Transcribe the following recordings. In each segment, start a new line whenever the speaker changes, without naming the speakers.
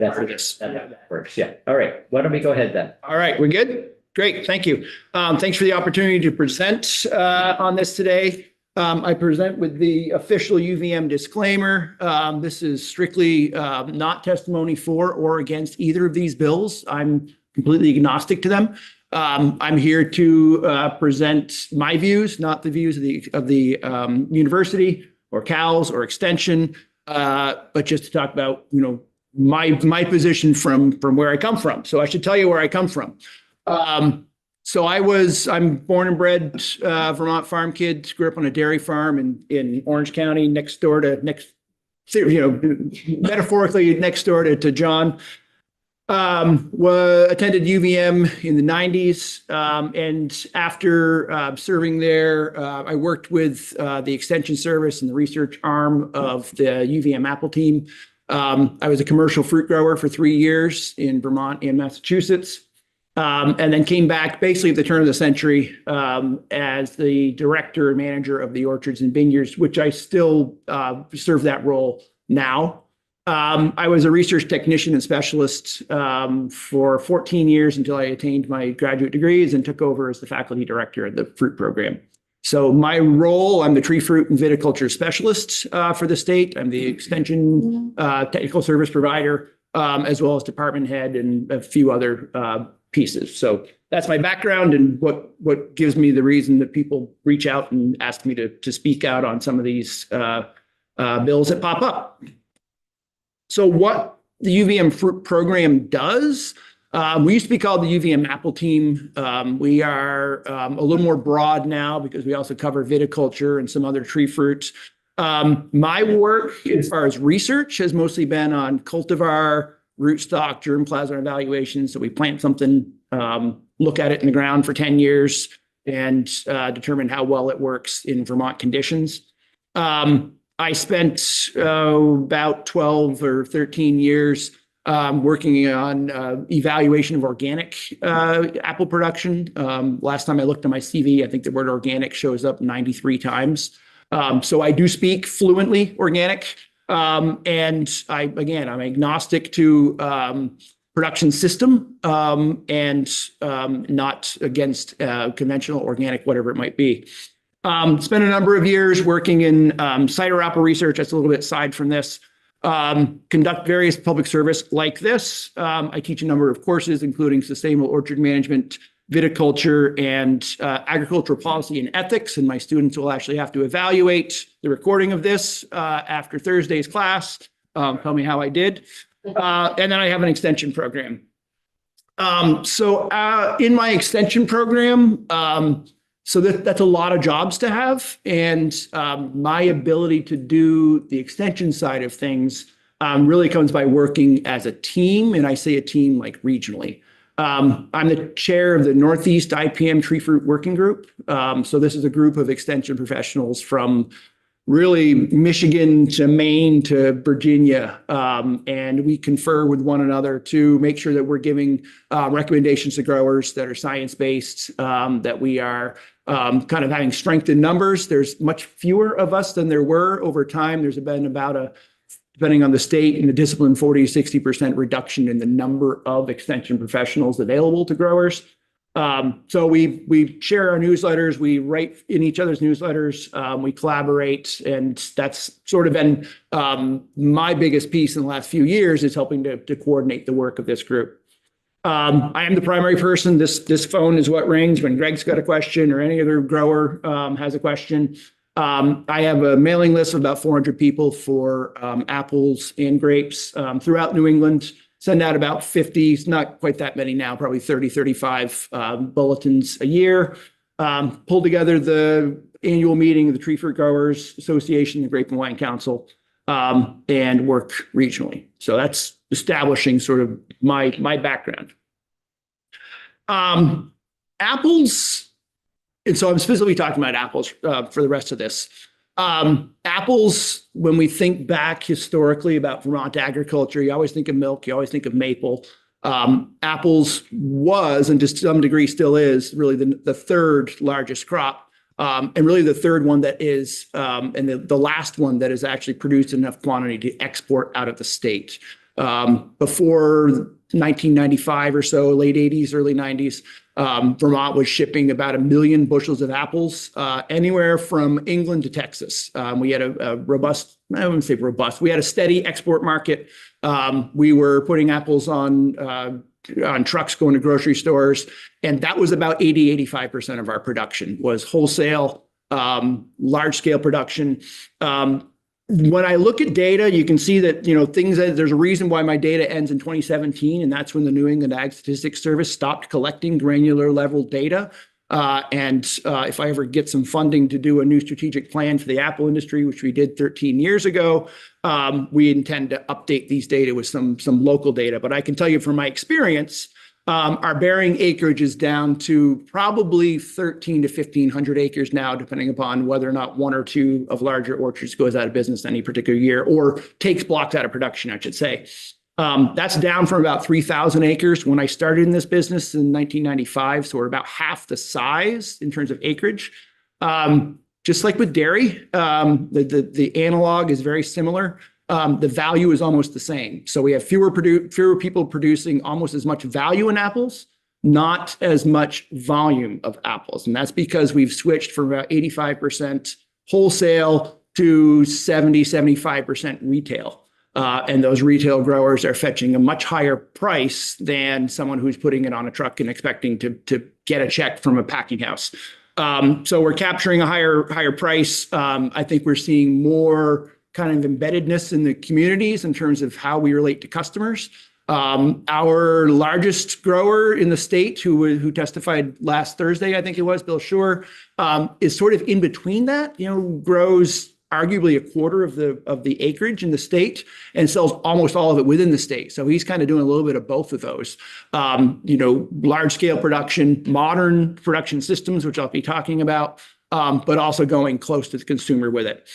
That's for this. That works. Yeah. All right. Why don't we go ahead then?
All right, we're good? Great, thank you. Thanks for the opportunity to present on this today. I present with the official UVM disclaimer. This is strictly not testimony for or against either of these bills. I'm completely agnostic to them. I'm here to present my views, not the views of the university or CALS or Extension, but just to talk about, my position from where I come from. So I should tell you where I come from. I'm born and bred Vermont farm kid, grew up on a dairy farm in Orange County, metaphorically next door to John. Attended UVM in the 90s. And after serving there, I worked with the Extension Service and the research arm of the UVM apple team. I was a commercial fruit grower for 3 years in Vermont and Massachusetts. And then came back basically at the turn of the century as the director and manager of the orchards and vineyards, which I still serve that role now. I was a research technician and specialist for 14 years until I attained my graduate degrees and took over as the faculty director of the fruit program. So my role, I'm the tree fruit and viticulture specialist for the state. I'm the extension technical service provider, as well as department head and a few other pieces. So that's my background and what gives me the reason that people reach out and ask me to speak out on some of these bills that pop up. So what the UVM fruit program does, we used to be called the UVM apple team. We are a little more broad now because we also cover viticulture and some other tree fruits. My work as far as research has mostly been on cultivar, rootstock, germplasm evaluation. So we plant something, look at it in the ground for 10 years and determine how well it works in Vermont conditions. I spent about 12 or 13 years working on evaluation of organic apple production. Last time I looked at my CV, I think the word organic shows up 93 times. So I do speak fluently organic. And I'm agnostic to production system and not against conventional organic, whatever it might be. Spent a number of years working in cider apple research. That's a little bit aside from this. Conduct various public service like this. I teach a number of courses, including sustainable orchard management, viticulture, and agricultural policy and ethics. And my students will actually have to evaluate the recording of this after Thursday's class. Tell me how I did. And then I have an extension program. In my extension program, that's a lot of jobs to have. And my ability to do the extension side of things really comes by working as a team. And I say a team like regionally. I'm the chair of the Northeast IPM Tree Fruit Working Group. So this is a group of extension professionals from really Michigan to Maine to Virginia. And we confer with one another to make sure that we're giving recommendations to growers that are science-based, that we are kind of having strength in numbers. There's much fewer of us than there were over time. There's been about depending on the state and the discipline, 40 to 60% reduction in the number of extension professionals available to growers. So we share our newsletters, we write in each other's newsletters, we collaborate, and that's sort of been my biggest piece in the last few years is helping to coordinate the work of this group. I am the primary person. This phone is what rings when Greg's got a question or any other grower has a question. I have a mailing list of about 400 people for apples and grapes throughout New England. Send out about 50, it's not quite that many now, probably 30, 35 bulletins a year. Pull together the annual meeting of the Tree Fruit Growers Association, the Grape and Wine Council, and work regionally. So that's establishing sort of my background. Apples. And so I'm specifically talking about apples for the rest of this. Apples, when we think back historically about Vermont agriculture, you always think of milk, you always think of maple. Apples was, and to some degree still is, really the third largest crop. And really the third one that is, and the last one that is actually produced in enough quantity to export out of the state. Before 1995 or so, late 80s, early 90s, Vermont was shipping about 1 million bushels of apples anywhere from England to Texas. We had a robust, I wouldn't say robust, we had a steady export market. We were putting apples on trucks going to grocery stores, and that was about 85% of our production was wholesale, large scale production. When I look at data, you can see that, there's a reason why my data ends in 2017, and that's when the New England Ag Statistics Service stopped collecting granular level data. If I ever get some funding to do a new strategic plan for the apple industry, which we did 13 years ago, we intend to update these data with some local data. But I can tell you from my experience, our bearing acreage is down to probably 1,300 to 1,500 acres now, depending upon whether or not one or two of larger orchards goes out of business any particular year or takes blocks out of production, I should say. That's down from about 3,000 acres when I started in this business in 1995. So we're about half the size in terms of acreage. Just like with dairy, the analog is very similar. The value is almost the same. So we have fewer people producing almost as much value in apples, not as much volume of apples. And that's because we've switched from about 85% wholesale to 75% retail. And those retail growers are fetching a much higher price than someone who's putting it on a truck and expecting to get a check from a packing house. So we're capturing a higher price. I think we're seeing more kind of embeddedness in the communities in terms of how we relate to customers. Our largest grower in the state, who testified last Thursday, I think it was, Bill Shore, is sort of in between that. Grows arguably a quarter of the acreage in the state and sells almost all of it within the state. So he's kind of doing a little bit of both of those. Large scale production, modern production systems, which I'll be talking about, but also going close to the consumer with it.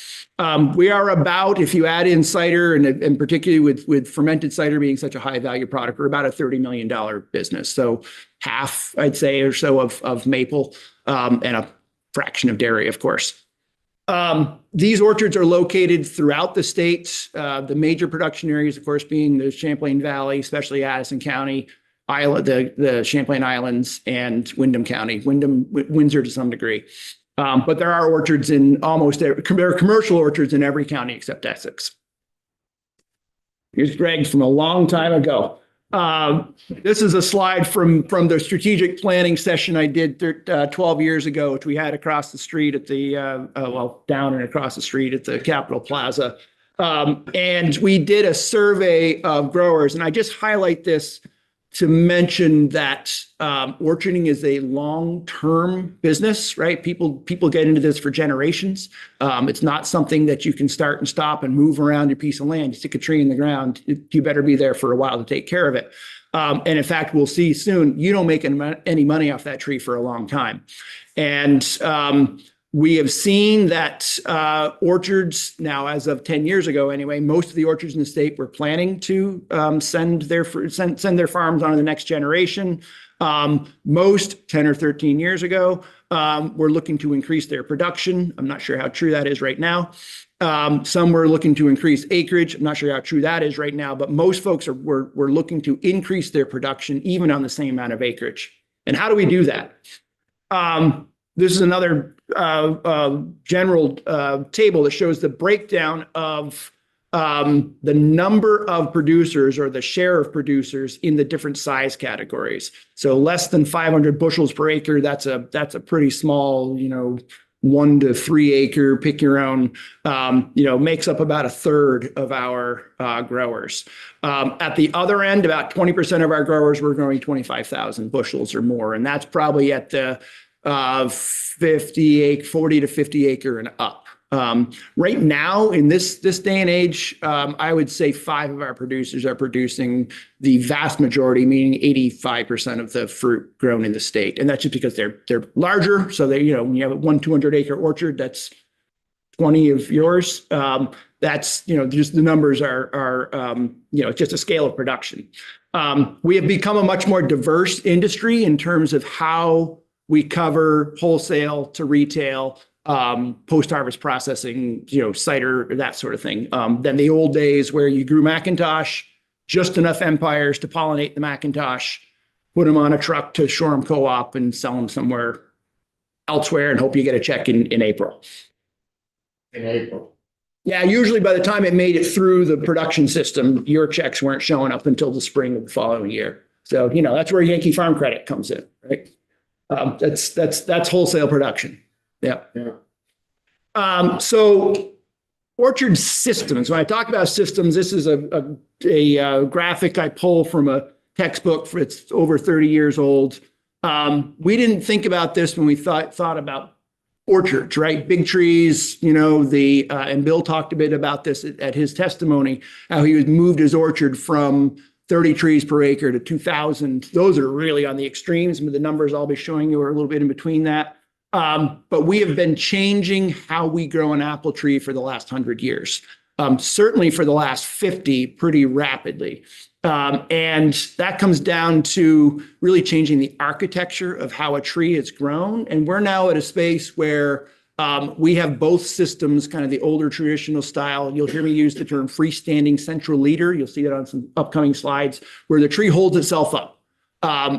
We are about, if you add in cider, and particularly with fermented cider being such a high value product, we're about a $30 million business. So half, I'd say, or so of maple, and a fraction of dairy, of course. These orchards are located throughout the state. The major production areas, of course, being the Champlain Valley, especially Addison County, the Champlain Islands, and Windham County, Windsor to some degree. But there are orchards there are commercial orchards in every county except Essex. Here's Greg from a long time ago. This is a slide from the strategic planning session I did 12 years ago, which we had across the street at down and across the street at the Capitol Plaza. And we did a survey of growers, and I just highlight this to mention that orcharding is a long-term business, right? People get into this for generations. It's not something that you can start and stop and move around your piece of land. You stick a tree in the ground, you better be there for a while to take care of it. And in fact, we'll see soon, you don't make any money off that tree for a long time. And we have seen that orchards now, as of 10 years ago anyway, most of the orchards in the state were planning to send their farms on to the next generation. Most 10 or 13 years ago were looking to increase their production. I'm not sure how true that is right now. Some were looking to increase acreage. I'm not sure how true that is right now, but most folks were looking to increase their production even on the same amount of acreage. And how do we do that? This is another general table that shows the breakdown of the number of producers or the share of producers in the different size categories. So less than 500 bushels per acre, that's a pretty small, 1 to 3 acre, pick your own, makes up about a third of our growers. At the other end, about 20% of our growers were growing 25,000 bushels or more. And that's probably at the 40 to 50 acre and up. Right now, in this day and age, I would say 5 of our producers are producing the vast majority, meaning 85% of the fruit grown in the state. And that's just because they're larger. So when you have a 200 acre orchard, that's 20 of yours. That's, just the numbers are just a scale of production. We have become a much more diverse industry in terms of how we cover wholesale to retail, post-harvest processing, cider, that sort of thing, than the old days where you grew McIntosh, just enough empires to pollinate the McIntosh, put them on a truck to Shoreham Co-op and sell them somewhere elsewhere and hope you get a check in April.
In April.
Yeah, usually by the time it made it through the production system, your checks weren't showing up until the spring of the following year. So, that's where Yankee Farm Credit comes in, right? That's wholesale production. Yeah. So orchard systems, when I talk about systems, this is a graphic I pull from a textbook it's over 30 years old. We didn't think about this when we thought about orchards, right? Big trees, and Bill talked a bit about this at his testimony, how he moved his orchard from 30 trees per acre to 2,000. Those are really on the extremes. The numbers I'll be showing you are a little bit in between that. But we have been changing how we grow an apple tree for the last 100 years. Certainly for the last 50, pretty rapidly. And that comes down to really changing the architecture of how a tree is grown. And we're now at a space where we have both systems, kind of the older traditional style. You'll hear me use the term freestanding central leader. You'll see that on some upcoming slides, where the tree holds itself up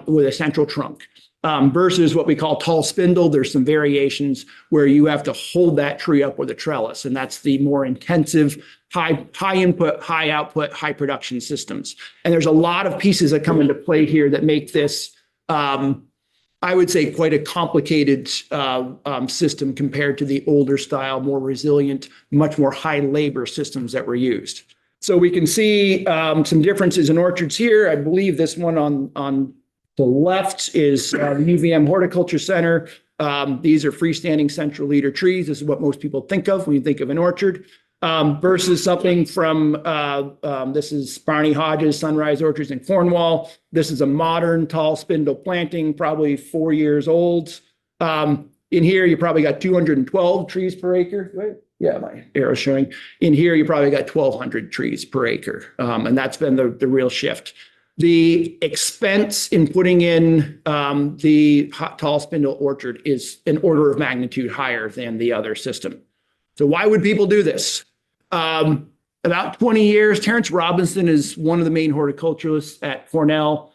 with a central trunk. Versus what we call tall spindle. There's some variations where you have to hold that tree up with a trellis, and that's the more intensive, high input, high output, high production systems. And there's a lot of pieces that come into play here that make this, I would say, quite a complicated system compared to the older style, more resilient, much more high labor systems that were used. So we can see some differences in orchards here. I believe this one on the left is the UVM Horticulture Center. These are freestanding central leader trees. This is what most people think of when you think of an orchard, versus something from, this is Barney Hodges Sunrise Orchards in Cornwall. This is a modern tall spindle planting, probably 4 years old. In here, you probably got 212 trees per acre, right? Yeah, my arrow's showing. In here, you probably got 1,200 trees per acre. And that's been the real shift. The expense in putting in the tall spindle orchard is an order of magnitude higher than the other system. So why would people do this? About 20 years, Terrence Robinson is one of the main horticulturalists at Cornell.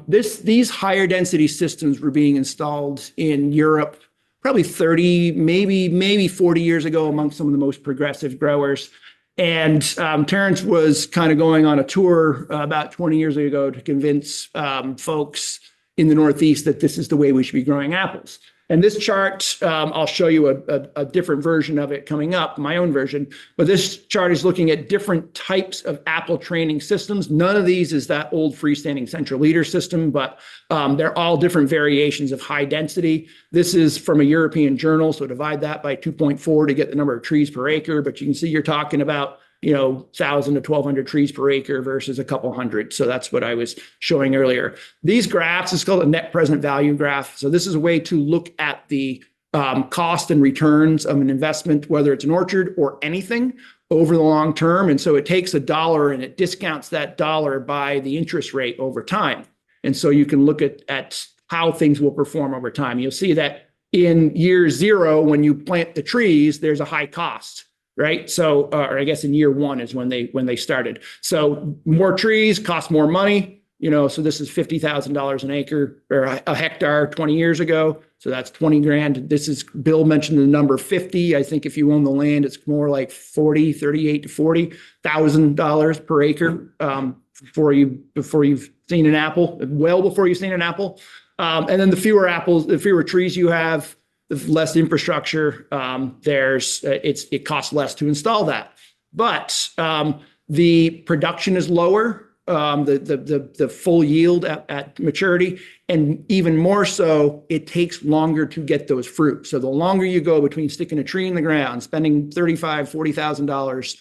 These higher density systems were being installed in Europe probably 30, maybe 40 years ago among some of the most progressive growers. And Terrence was kind of going on a tour about 20 years ago to convince folks in the Northeast that this is the way we should be growing apples. And this chart, I'll show you a different version of it coming up, my own version. But this chart is looking at different types of apple training systems. None of these is that old freestanding central leader system, but they're all different variations of high density. This is from a European journal, so divide that by 2.4 to get the number of trees per acre. But you can see you're talking about 1,000 to 1,200 trees per acre versus a couple hundred. So that's what I was showing earlier. These graphs is called a net present value graph. So this is a way to look at the cost and returns of an investment, whether it's an orchard or anything, over the long term. And so it takes $1 and it discounts that $1 by the interest rate over time. And so you can look at how things will perform over time. You'll see that in year 0, when you plant the trees, there's a high cost. Right. So, or I guess in year 1 is when they started. So more trees cost more money, so this is $50,000 an acre or a hectare 20 years ago. So that's 20 grand. This is, Bill mentioned the number 50. I think if you own the land, it's more like 38 to $40,000 per acre before you've seen an apple, well before you've seen an apple. And then the fewer trees you have, the less infrastructure, it costs less to install that. But the production is lower, the full yield at maturity, and even more so, it takes longer to get those fruit. So the longer you go between sticking a tree in the ground, spending $35,000, $40,000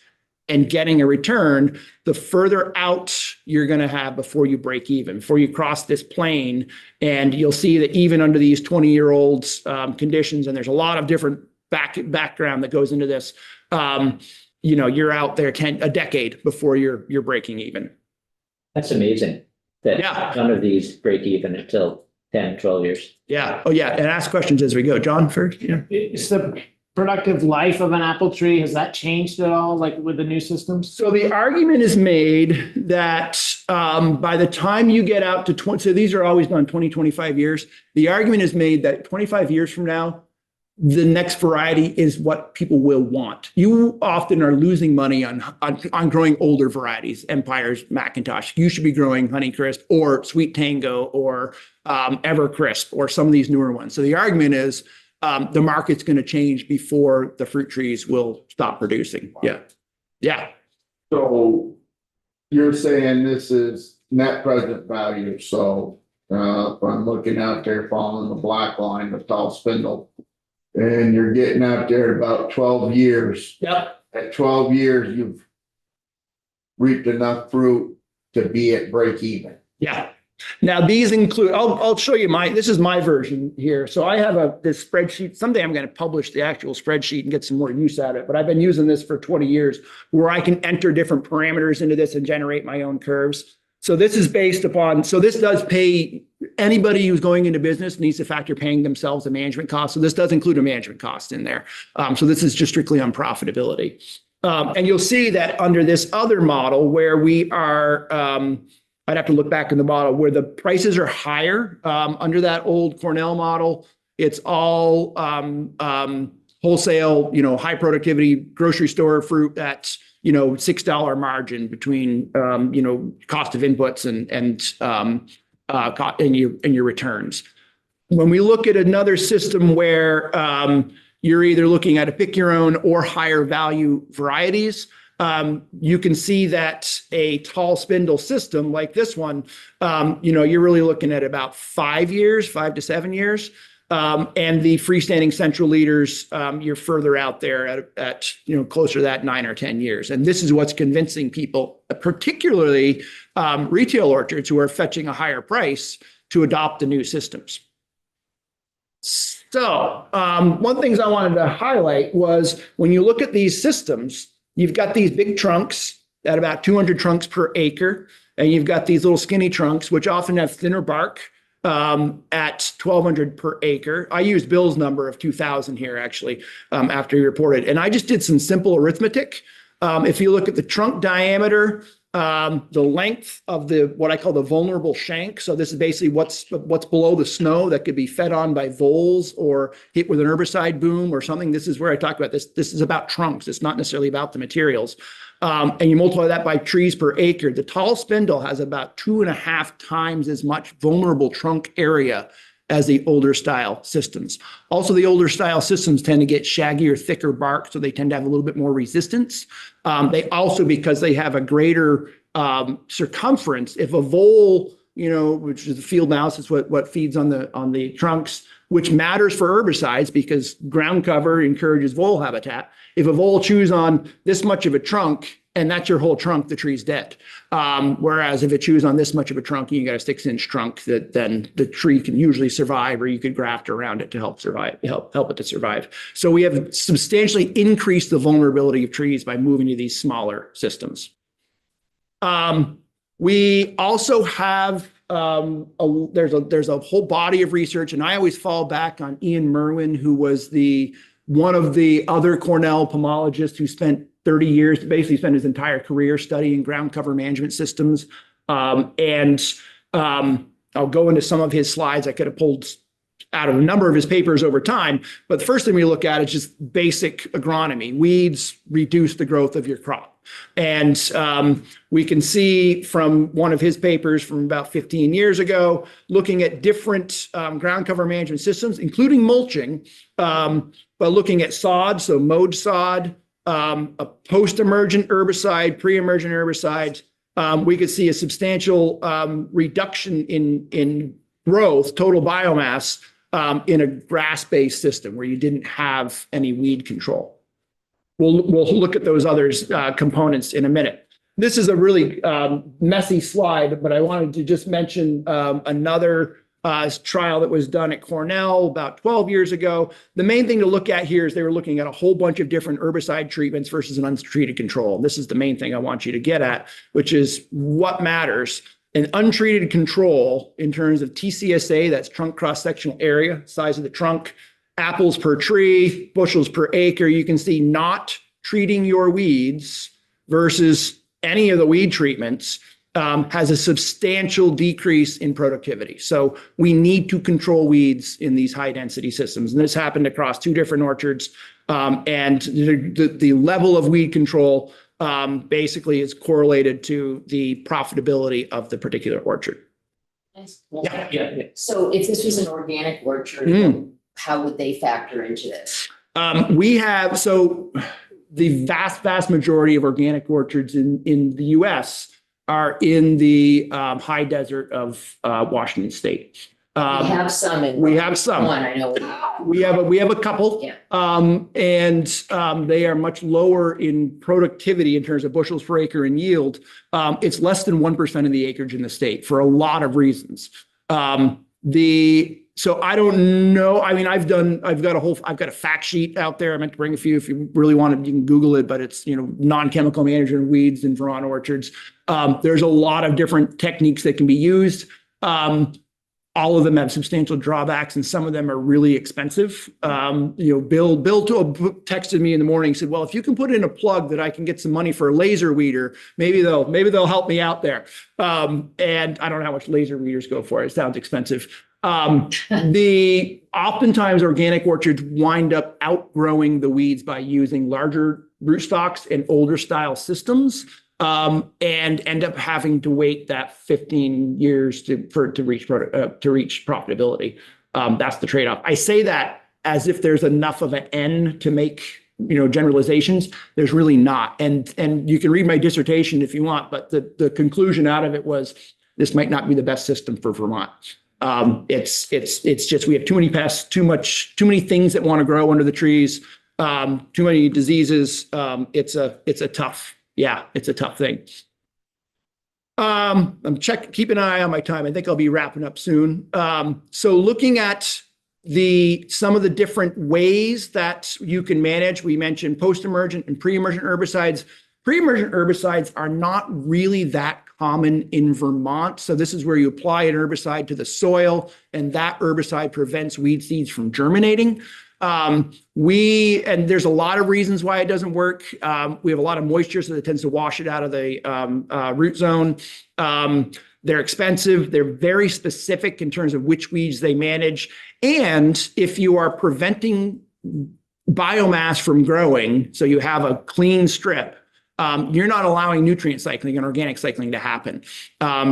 and getting a return, the further out you're going to have before you break even, before you cross this plane. And you'll see that even under these 20-year-old conditions, and there's a lot of different background that goes into this, you're out there a decade before you're breaking even.
That's amazing that none of these break even until 10, 12 years.
Yeah. Oh, yeah. And ask questions as we go. John, first. Yeah.
Is the
productive life of an apple tree, has that changed at all, like with the new systems?
So the argument is made that by the time you get out to 20, so these are always done 20, 25 years. The argument is made that 25 years from now, the next variety is what people will want. You often are losing money on growing older varieties, Empires, Macintosh. You should be growing Honeycrisp or Sweet Tango or Evercrisp or some of these newer ones. So the argument is the market's going to change before the fruit trees will stop producing. Yeah. Yeah.
So you're saying this is net present value, so if I'm looking out there following the black line, the tall spindle, and you're getting out there about 12 years.
Yep.
At 12 years, you've reaped enough fruit to be at break even.
Yeah. Now these include, I'll show you this is my version here. So I have this spreadsheet. Someday I'm going to publish the actual spreadsheet and get some more use out of it. But I've been using this for 20 years where I can enter different parameters into this and generate my own curves. So this is based upon, so this does pay anybody who's going into business needs to factor paying themselves a management cost. So this does include a management cost in there. So this is just strictly on profitability. And you'll see that under this other model where we are, I'd have to look back in the model where the prices are higher under that old Cornell model. It's all wholesale, high productivity grocery store fruit that's, $6 margin between, cost of inputs and your returns. When we look at another system where you're either looking at a pick your own or higher value varieties, you can see that a tall spindle system like this one, you're really looking at about 5 to 7 years. And the freestanding central leaders, you're further out there at closer to that 9 or 10 years. And this is what's convincing people, particularly retail orchards who are fetching a higher price to adopt the new systems. So one of the things I wanted to highlight was when you look at these systems, you've got these big trunks at about 200 trunks per acre, and you've got these little skinny trunks, which often have thinner bark at 1,200 per acre. I used Bill's number of 2,000 here, actually, after he reported. And I just did some simple arithmetic. If you look at the trunk diameter, the length of what I call the vulnerable shank. So this is basically what's below the snow that could be fed on by voles or hit with an herbicide boom or something. This is where I talk about this. This is about trunks. It's not necessarily about the materials. And you multiply that by trees per acre. The tall spindle has about 2.5 times as much vulnerable trunk area as the older style systems. Also, the older style systems tend to get shaggier, thicker bark, so they tend to have a little bit more resistance. They also, because they have a greater circumference, if a vole, which is a field mouse, is what feeds on the trunks, which matters for herbicides because ground cover encourages vole habitat. If a vole chews on this much of a trunk, and that's your whole trunk, the tree's dead. Whereas if it chews on this much of a trunk and you got a 6-inch trunk, then the tree can usually survive, or you could graft around it to help it to survive. So we have substantially increased the vulnerability of trees by moving to these smaller systems. We also have there's a whole body of research, and I always fall back on Ian Merwin, who was one of the other Cornell pomologists who spent 30 years, basically spent his entire career studying ground cover management systems. I'll go into some of his slides. I could have pulled out of a number of his papers over time. But the first thing we look at is just basic agronomy. Weeds reduce the growth of your crop. And we can see from one of his papers from about 15 years ago, looking at different ground cover management systems, including mulching, but looking at sod, so mowed sod, a post-emergent herbicide, pre-emergent herbicide, we could see a substantial reduction in growth, total biomass, in a grass-based system where you didn't have any weed control. We'll look at those other components in a minute. This is a really messy slide, but I wanted to just mention another trial that was done at Cornell about 12 years ago. The main thing to look at here is they were looking at a whole bunch of different herbicide treatments versus an untreated control. This is the main thing I want you to get at, which is what matters. An untreated control in terms of TCSA, that's trunk cross-sectional area, size of the trunk, apples per tree, bushels per acre, you can see not treating your weeds versus any of the weed treatments has a substantial decrease in productivity. So we need to control weeds in these high density systems. And this happened across 2 different orchards. And the level of weed control basically is correlated to the profitability of the particular orchard.
Yeah.
So if this was an organic orchard,
Mm.
how would they factor into this?
We have, so the vast majority of organic orchards in the US are in the high desert of Washington State.
We have some in.
We have some.
One, I know.
We have a couple.
Yeah.
And they are much lower in productivity in terms of bushels per acre and yield. It's less than 1% of the acreage in the state for a lot of reasons. So I don't know. I mean, I've got a fact sheet out there. I meant to bring a few if you really want to, you can Google it, but it's, non-chemical management of weeds in Vermont orchards. There's a lot of different techniques that can be used. All of them have substantial drawbacks and some of them are really expensive. Bill texted me in the morning, said, well, if you can put in a plug that I can get some money for a laser weeder, maybe they'll help me out there. And I don't know how much laser weeders go for. It sounds expensive. Oftentimes organic orchards wind up outgrowing the weeds by using larger rootstocks and older style systems. And end up having to wait that 15 years to reach profitability. That's the trade-off. I say that as if there's enough of an N to make generalizations. There's really not. And you can read my dissertation if you want, but the conclusion out of it was this might not be the best system for Vermont. It's just we have too many pests, too many things that want to grow under the trees, too many diseases. It's a tough thing. Keep an eye on my time. I think I'll be wrapping up soon. So looking at some of the different ways that you can manage, we mentioned post-emergent and pre-emergent herbicides. Pre-emergent herbicides are not really that common in Vermont. So this is where you apply an herbicide to the soil and that herbicide prevents weed seeds from germinating. And there's a lot of reasons why it doesn't work. We have a lot of moisture, so it tends to wash it out of the root zone. They're expensive. They're very specific in terms of which weeds they manage. And if you are preventing biomass from growing, so you have a clean strip, you're not allowing nutrient cycling and organic cycling to happen.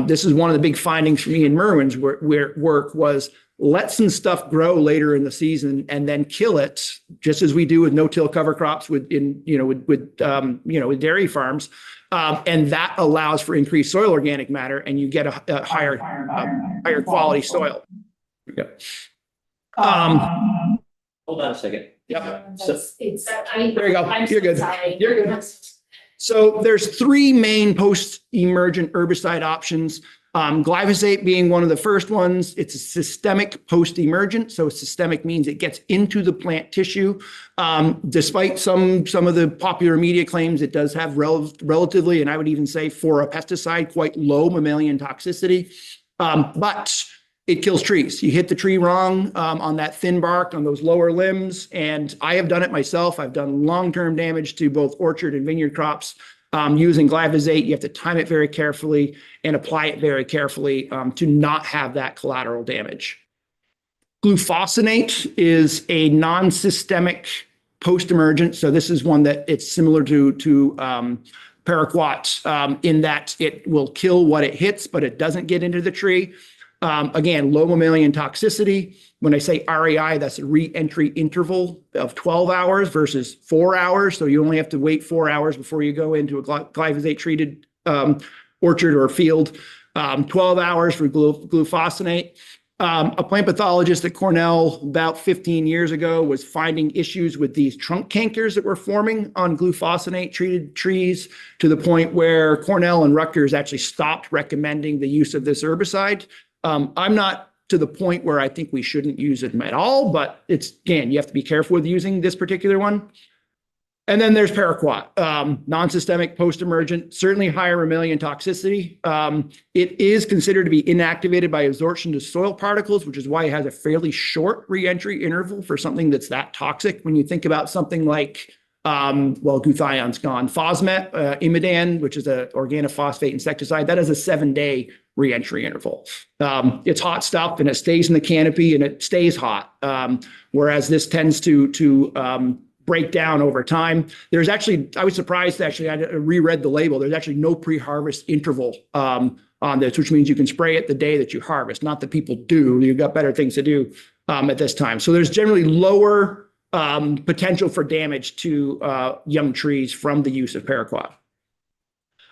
This is one of the big findings for me in Merwin's work was let some stuff grow later in the season and then kill it, just as we do with no-till cover crops with dairy farms, and that allows for increased soil organic matter, and you get a higher quality soil.
Hold on a second.
Yep.
There
you go. You're good. You're good. So there's 3 main post-emergent herbicide options. Glyphosate being one of the first ones. It's a systemic post-emergent. So systemic means it gets into the plant tissue. Despite some of the popular media claims, it does have relatively, and I would even say for a pesticide, quite low mammalian toxicity. But it kills trees. You hit the tree wrong on that thin bark, on those lower limbs. And I have done it myself. I've done long-term damage to both orchard and vineyard crops using glyphosate. You have to time it very carefully and apply it very carefully to not have that collateral damage. Glufosinate is a non-systemic post-emergent. So this is one that it's similar to paraquat in that it will kill what it hits, but it doesn't get into the tree. Again, low mammalian toxicity. When I say REI, that's a re-entry interval of 12 hours versus 4 hours. So you only have to wait 4 hours before you go into a glyphosate-treated orchard or field. 12 hours for glufosinate. A plant pathologist at Cornell about 15 years ago was finding issues with these trunk cankers that were forming on glufosinate-treated trees to the point where Cornell and Rutgers actually stopped recommending the use of this herbicide. I'm not to the point where I think we shouldn't use it at all, but again, you have to be careful with using this particular one. And then there's paraquat, non-systemic, post-emergent, certainly higher mammalian toxicity. It is considered to be inactivated by absorption to soil particles, which is why it has a fairly short reentry interval for something that's that toxic. When you think about something like, gluthion's gone, Fosmet, Imidan, which is an organophosphate insecticide, that has a 7-day reentry interval. It's hot stuff and it stays in the canopy and it stays hot, whereas this tends to break down over time. There's actually, I was surprised actually, I reread the label. There's actually no pre-harvest interval on this, which means you can spray it the day that you harvest. Not that people do, you've got better things to do at this time. So there's generally lower potential for damage to young trees from the use of paraquat.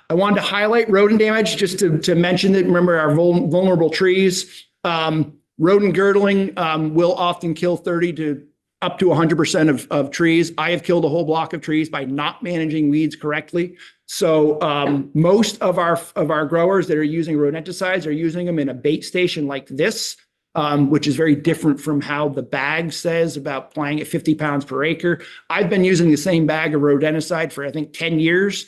I wanted to highlight rodent damage just to mention that, remember our vulnerable trees. Rodent girdling will often kill 30 to up to 100% of trees. I have killed a whole block of trees by not managing weeds correctly. So most of our growers that are using rodenticides are using them in a bait station like this, which is very different from how the bag says about playing at 50 pounds per acre. I've been using the same bag of rodenticide for I think 10 years.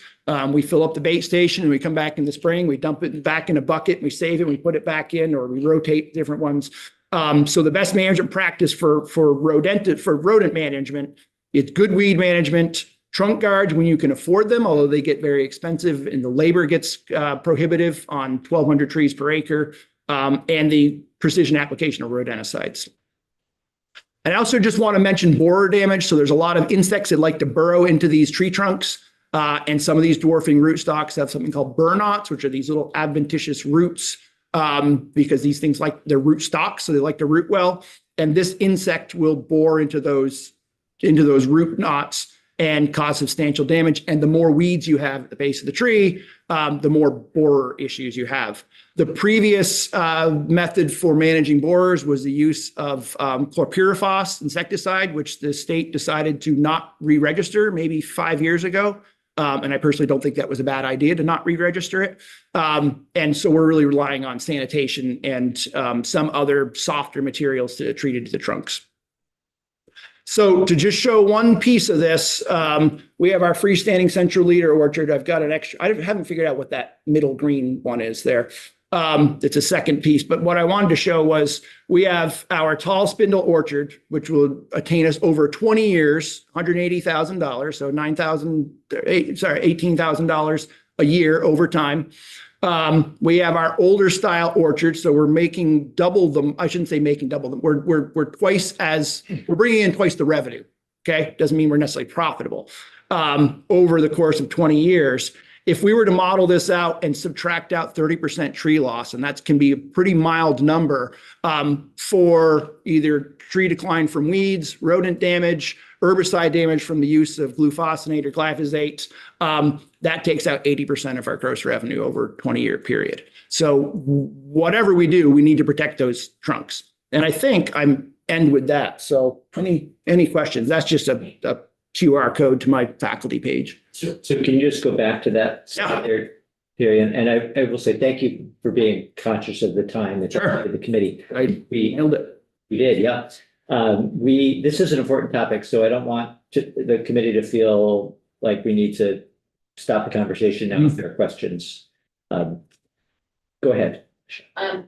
We fill up the bait station and we come back in the spring, we dump it back in a bucket, we save it, we put it back in, or we rotate different ones. So the best management practice for rodent management, it's good weed management, trunk guards when you can afford them, although they get very expensive and the labor gets prohibitive on 1,200 trees per acre, and the precision application of rodenticides. And I also just want to mention borer damage. So there's a lot of insects that like to burrow into these tree trunks. And some of these dwarfing rootstocks have something called burnots, which are these little adventitious roots, because these things like their root stocks, so they like to root well. And this insect will bore into those root knots and cause substantial damage. And the more weeds you have at the base of the tree, the more borer issues you have. The previous method for managing borers was the use of chlorpyrifos insecticide, which the state decided to not re-register maybe 5 years ago. And I personally don't think that was a bad idea to not re-register it. And so we're really relying on sanitation and some other softer materials to treat into the trunks. So to just show one piece of this, we have our freestanding central leader orchard. I've got an extra, I haven't figured out what that middle green one is there. It's a second piece, but what I wanted to show was we have our tall spindle orchard, which will attain us over 20 years, $180,000, so $18,000 a year over time. We have our older style orchard, so we're making double them. I shouldn't say making double them. We're bringing in twice the revenue. Okay, doesn't mean we're necessarily profitable over the course of 20 years. If we were to model this out and subtract out 30% tree loss, and that can be a pretty mild number for either tree decline from weeds, rodent damage, herbicide damage from the use of glufosinate or glyphosate, that takes out 80% of our gross revenue over a 20-year period. So whatever we do, we need to protect those trunks. And I think I'm end with that. So any questions? That's just a QR code to my faculty page.
So can you just go back to that?
Yeah.
There, and I will say thank you for being conscious of the time that the committee.
We nailed it.
We did, yeah. This is an important topic, so I don't want the committee to feel like we need to stop the conversation now if there are questions. Go ahead.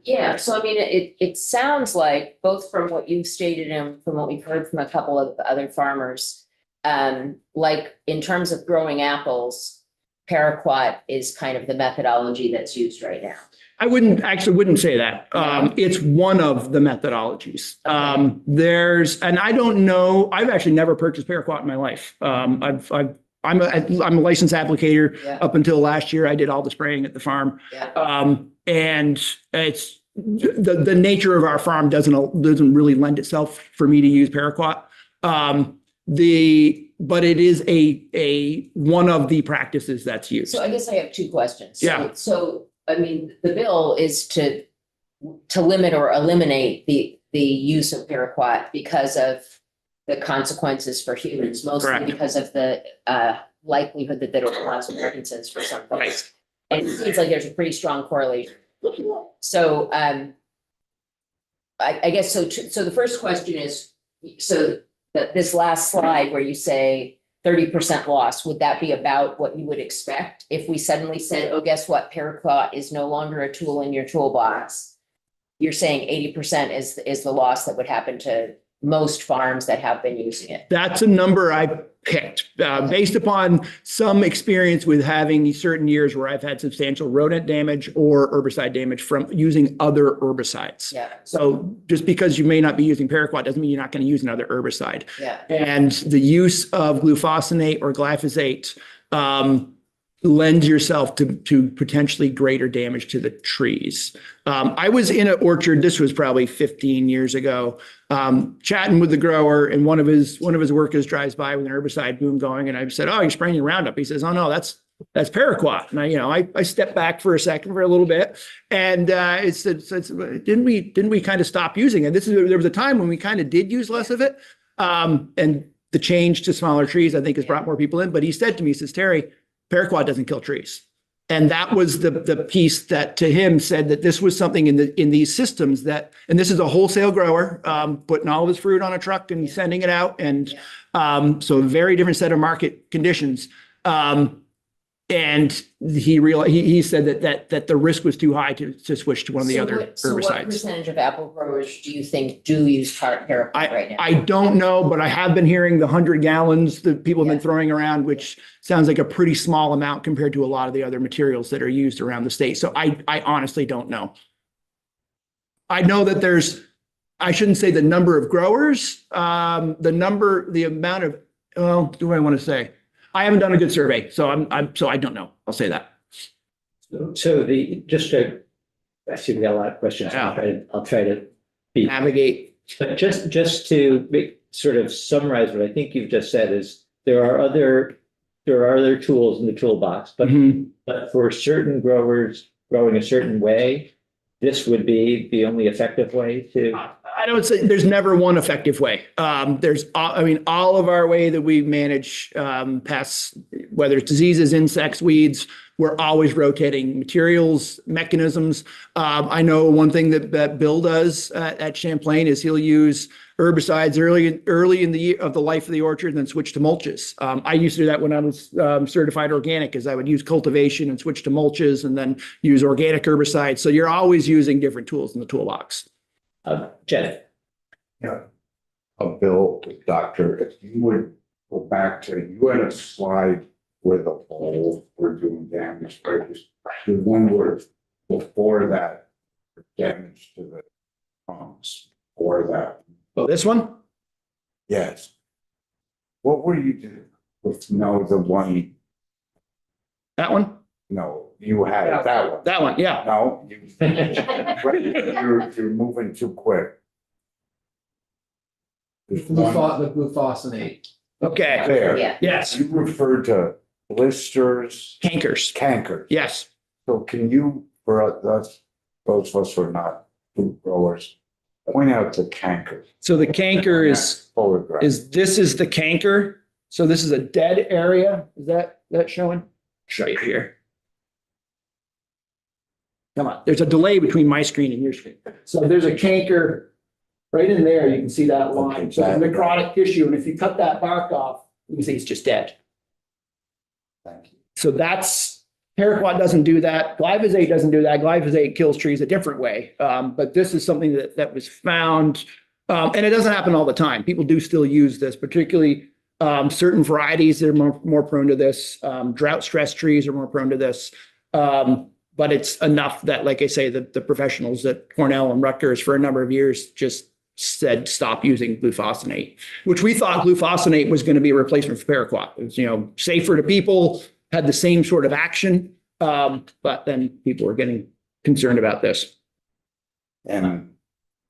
Yeah, so I mean, it sounds like both from what you've stated and from what we've heard from a couple of other farmers, like in terms of growing apples, paraquat is kind of the methodology that's used right now.
I wouldn't say that. It's one of the methodologies. And I don't know, I've actually never purchased paraquat in my life. I'm a licensed applicator.
Yeah.
Up until last year. I did all the spraying at the farm.
Yeah.
And it's the nature of our farm doesn't really lend itself for me to use paraquat. But it is a one of the practices that's used.
So I guess I have two questions.
Yeah.
So I mean, the bill is to limit or eliminate the use of paraquat because of the consequences for humans, mostly
Correct.
because of the likelihood that there will cause Parkinson's for some folks.
Right.
And it seems like there's a pretty strong correlation. So I guess so. So the first question is, so that this last slide where you say 30% loss, would that be about what you would expect? If we suddenly said, oh, guess what, paraquat is no longer a tool in your toolbox. You're saying 80% is the loss that would happen to most farms that have been using it.
That's a number I picked based upon some experience with having certain years where I've had substantial rodent damage or herbicide damage from using other herbicides.
Yeah,
So just because you may not be using paraquat doesn't mean you're not going to use another herbicide.
yeah.
And the use of glufosinate or glyphosate lends yourself to potentially greater damage to the trees. I was in an orchard, this was probably 15 years ago, chatting with the grower, and one of his workers drives by with an herbicide boom going, and I said, "Oh, you're spraying your Roundup." He says, "Oh no, that's paraquat." And I stepped back for a second for a little bit, and it said, didn't we kind of stop using it? There was a time when we kind of did use less of it, and the change to smaller trees, I think, has brought more people in. But he said to me, he says, "Terry, paraquat doesn't kill trees." And that was the piece that to him said that this was something in these systems that, and this is a wholesale grower, putting all of his fruit on a truck and sending it out. And so a very different set of market conditions. And he said that the risk was too high to switch to one of the other
So what
herbicides.
percentage of apple growers do you think do use paraquat right now?
I don't know, but I have been hearing the 100 gallons that people have been throwing around, which sounds like a pretty small amount compared to a lot of the other materials that are used around the state. So I honestly don't know. I know that I shouldn't say the number of growers, the amount of, well, do I want to say? I haven't done a good survey, so so I don't know. I'll say that.
So I see we got a lot of questions. I'll try to be.
Navigate.
But just to sort of summarize what I think you've just said is there are other tools in the toolbox, but for certain growers growing a certain way, this would be the only effective way to.
I don't say there's never one effective way. All of our way that we manage pests, whether it's diseases, insects, weeds, we're always rotating materials, mechanisms. I know one thing that Bill does at Champlain is he'll use herbicides early in the year of the life of the orchard and then switch to mulches. I used to do that when I was certified organic, is I would use cultivation and switch to mulches and then use organic herbicides. So you're always using different tools in the toolbox.
Jeff.
Yeah. Bill, doctor, if you would go back to, you had a slide where the holes were doing damage, right? The one where before that, damage to the pumps, or that,
Oh, this one?
yes. What were you doing with, the one,
That one?
no, you had that one.
That one, yeah.
No, you're moving too quick. There's one
The glufosinate.
Okay.
there.
Yeah.
Yes.
You referred to blisters,
Cankers.
cankers.
Yes.
So can you, for us, those of us who are not food growers, point out the canker?
So the canker
Photograph.
this is the canker. So this is a dead area. Is that showing? Show you here. Come on. There's a delay between my screen and your screen. So there's a canker right in there. You can see that line. So it's necrotic tissue. And if you cut that bark off, you can see it's just dead.
Thank you.
So paraquat doesn't do that. Glyphosate doesn't do that. Glyphosate kills trees a different way. But this is something that was found, and it doesn't happen all the time. People do still use this, particularly certain varieties that are more prone to this. Drought stress trees are more prone to this. But it's enough that, like I say, the professionals at Cornell and Rutgers for a number of years just said stop using glufosinate, which we thought glufosinate was going to be a replacement for paraquat. It was, safer to people, had the same sort of action, but then people were getting concerned about this.
And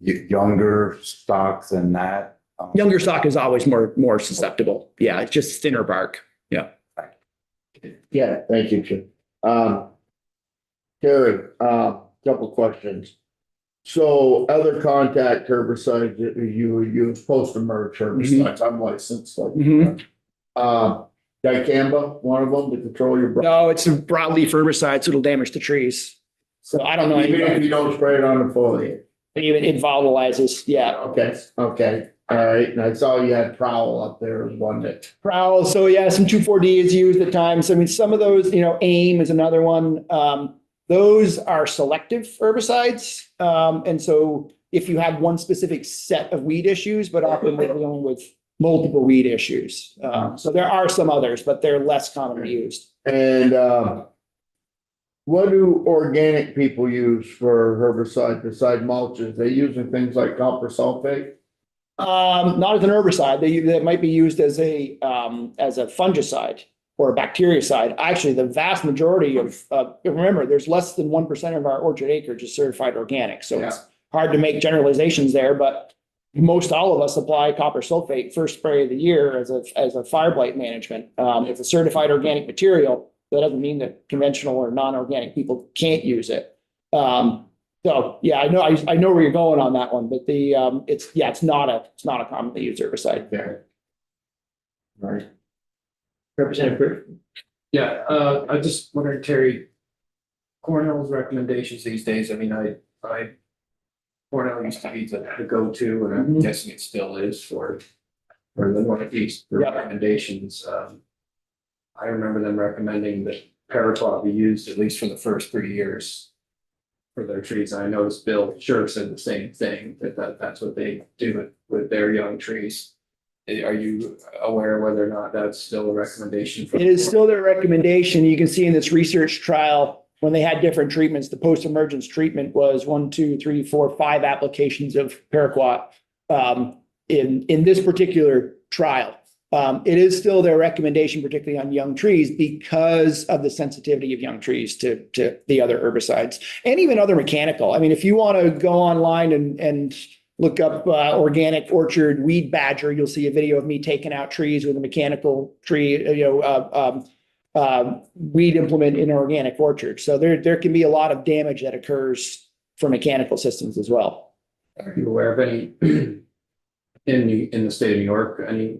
younger stock than that?
Younger stock is always more susceptible. Yeah, it's just thinner bark. Yeah.
Yeah, thank you, Jim. Terry, couple questions. So other contact herbicides that you use, post-emerge herbicides, I'm licensed. Dicamba, one of them to control your.
No, it's a broadleaf herbicide, so it'll damage the trees. So I don't know.
Even if you don't spray it on the foliage.
Even it volatilizes. Yeah.
Okay. All right, and I saw you had Prowl up there, wasn't it?
Prowl, so yeah, some 2,4-D is used at times. I mean, some of those, AIM is another one. Those are selective herbicides. And so if you have one specific set of weed issues, but often we're dealing with multiple weed issues. So there are some others, but they're less commonly used.
And, what do organic people use for herbicide beside mulches? They using things like copper sulfate?
Not as an herbicide. They might be used as a fungicide or a bactericide. Actually, the vast majority of, remember, there's less than 1% of our orchard acreage is certified organic. So it's hard to make generalizations there, but most all of us apply copper sulfate first spray of the year as a fire blight management. It's a certified organic material. That doesn't mean that conventional or non-organic people can't use it. So yeah, I know where you're going on that one, but it's not a commonly used herbicide.
Okay. Right.
Representative Burt?
Yeah, I just wondered, Terry, Cornell's recommendations these days, I mean, Cornell used to be the go-to, and I'm guessing it still is for the Northeast for
Yep.
recommendations. I remember them recommending that paraquat be used at least for the first 3 years for their trees. I noticed Bill Sure said the same thing, that's what they do with their young trees. Are you aware whether or not that's still a recommendation?
It is still their recommendation. You can see in this research trial, when they had different treatments, the post-emergence treatment was 1, 2, 3, 4, 5 applications of paraquat in this particular trial. It is still their recommendation, particularly on young trees, because of the sensitivity of young trees to the other herbicides and even other mechanical. I mean, if you want to go online and look up organic orchard weed badger, you'll see a video of me taking out trees with a mechanical tree, weed implement in an organic orchard. So there can be a lot of damage that occurs from mechanical systems as well.
Are you aware of any in the state of New York, any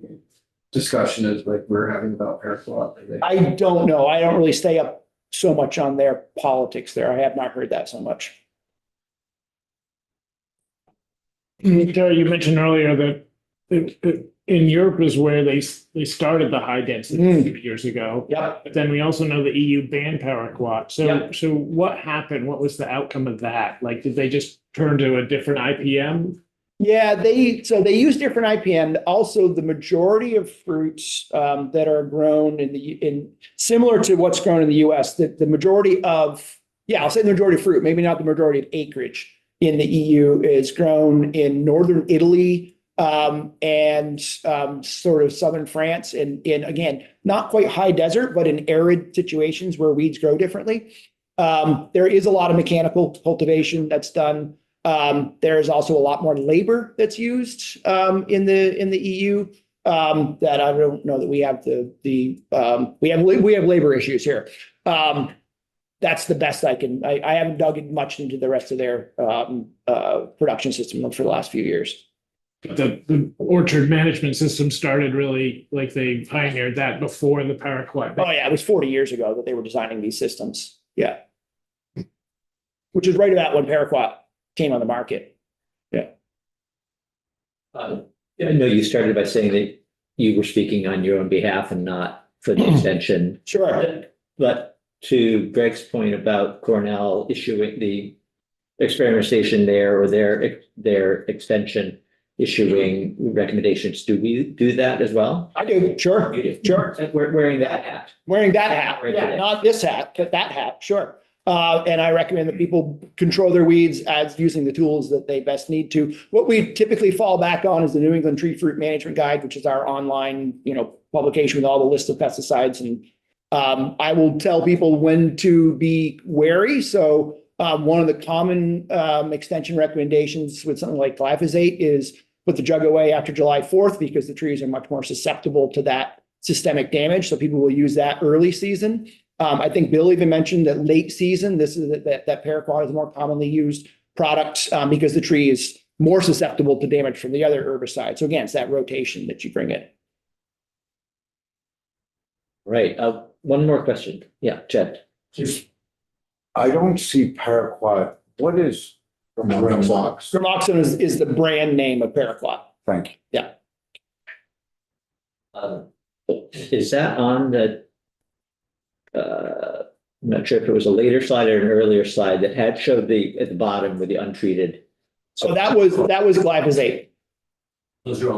discussion is like we're having about paraquat?
I don't know. I don't really stay up so much on their politics there. I have not heard that so much.
Terry, you mentioned earlier that in Europe is where they started the high density a few years ago.
Yep.
But then we also know the EU banned paraquat. So what happened? What was the outcome of that? Like, did they just turn to a different IPM?
Yeah, they use different IPM. Also, the majority of fruits that are grown in similar to what's grown in the US, the majority of, I'll say the majority of fruit, maybe not the majority of acreage in the EU is grown in northern Italy and sort of southern France, and in, again, not quite high desert, but in arid situations where weeds grow differently. There is a lot of mechanical cultivation that's done. There is also a lot more labor that's used in the EU that I don't know that we have we have labor issues here. That's the best I haven't dug much into the rest of their production system for the last few years.
The orchard management system started really, like, they pioneered that before the paraquat.
Oh yeah, it was 40 years ago that they were designing these systems. Yeah. Which is right about when paraquat came on the market. Yeah.
I know you started by saying that you were speaking on your own behalf and not for the extension.
Sure.
But to Greg's point about Cornell issuing the experimentation there, or their extension issuing recommendations, do we do that as well?
I do. Sure.
You do.
Sure.
And we're wearing that hat.
Wearing that hat.
Right
Yeah,
there.
not this hat, but that hat. Sure. And I recommend that people control their weeds as using the tools that they best need to. What we typically fall back on is the New England Tree Fruit Management Guide, which is our online, publication with all the list of pesticides. And I will tell people when to be wary. So one of the common extension recommendations with something like glyphosate is put the jug away after July 4th, because the trees are much more susceptible to that systemic damage. So people will use that early season. I think Bill even mentioned that late season, this is that paraquat is a more commonly used product because the tree is more susceptible to damage from the other herbicide. So again, it's that rotation that you bring in. Right.
One more question. Yeah, Jed.
I don't see paraquat. What is
Gramox.
Gramoxone is the brand name of paraquat.
Thank you.
Is that on the? I'm not sure if it was a later slide or an earlier slide that had showed at the bottom with the untreated.
So that was glyphosate.
Those are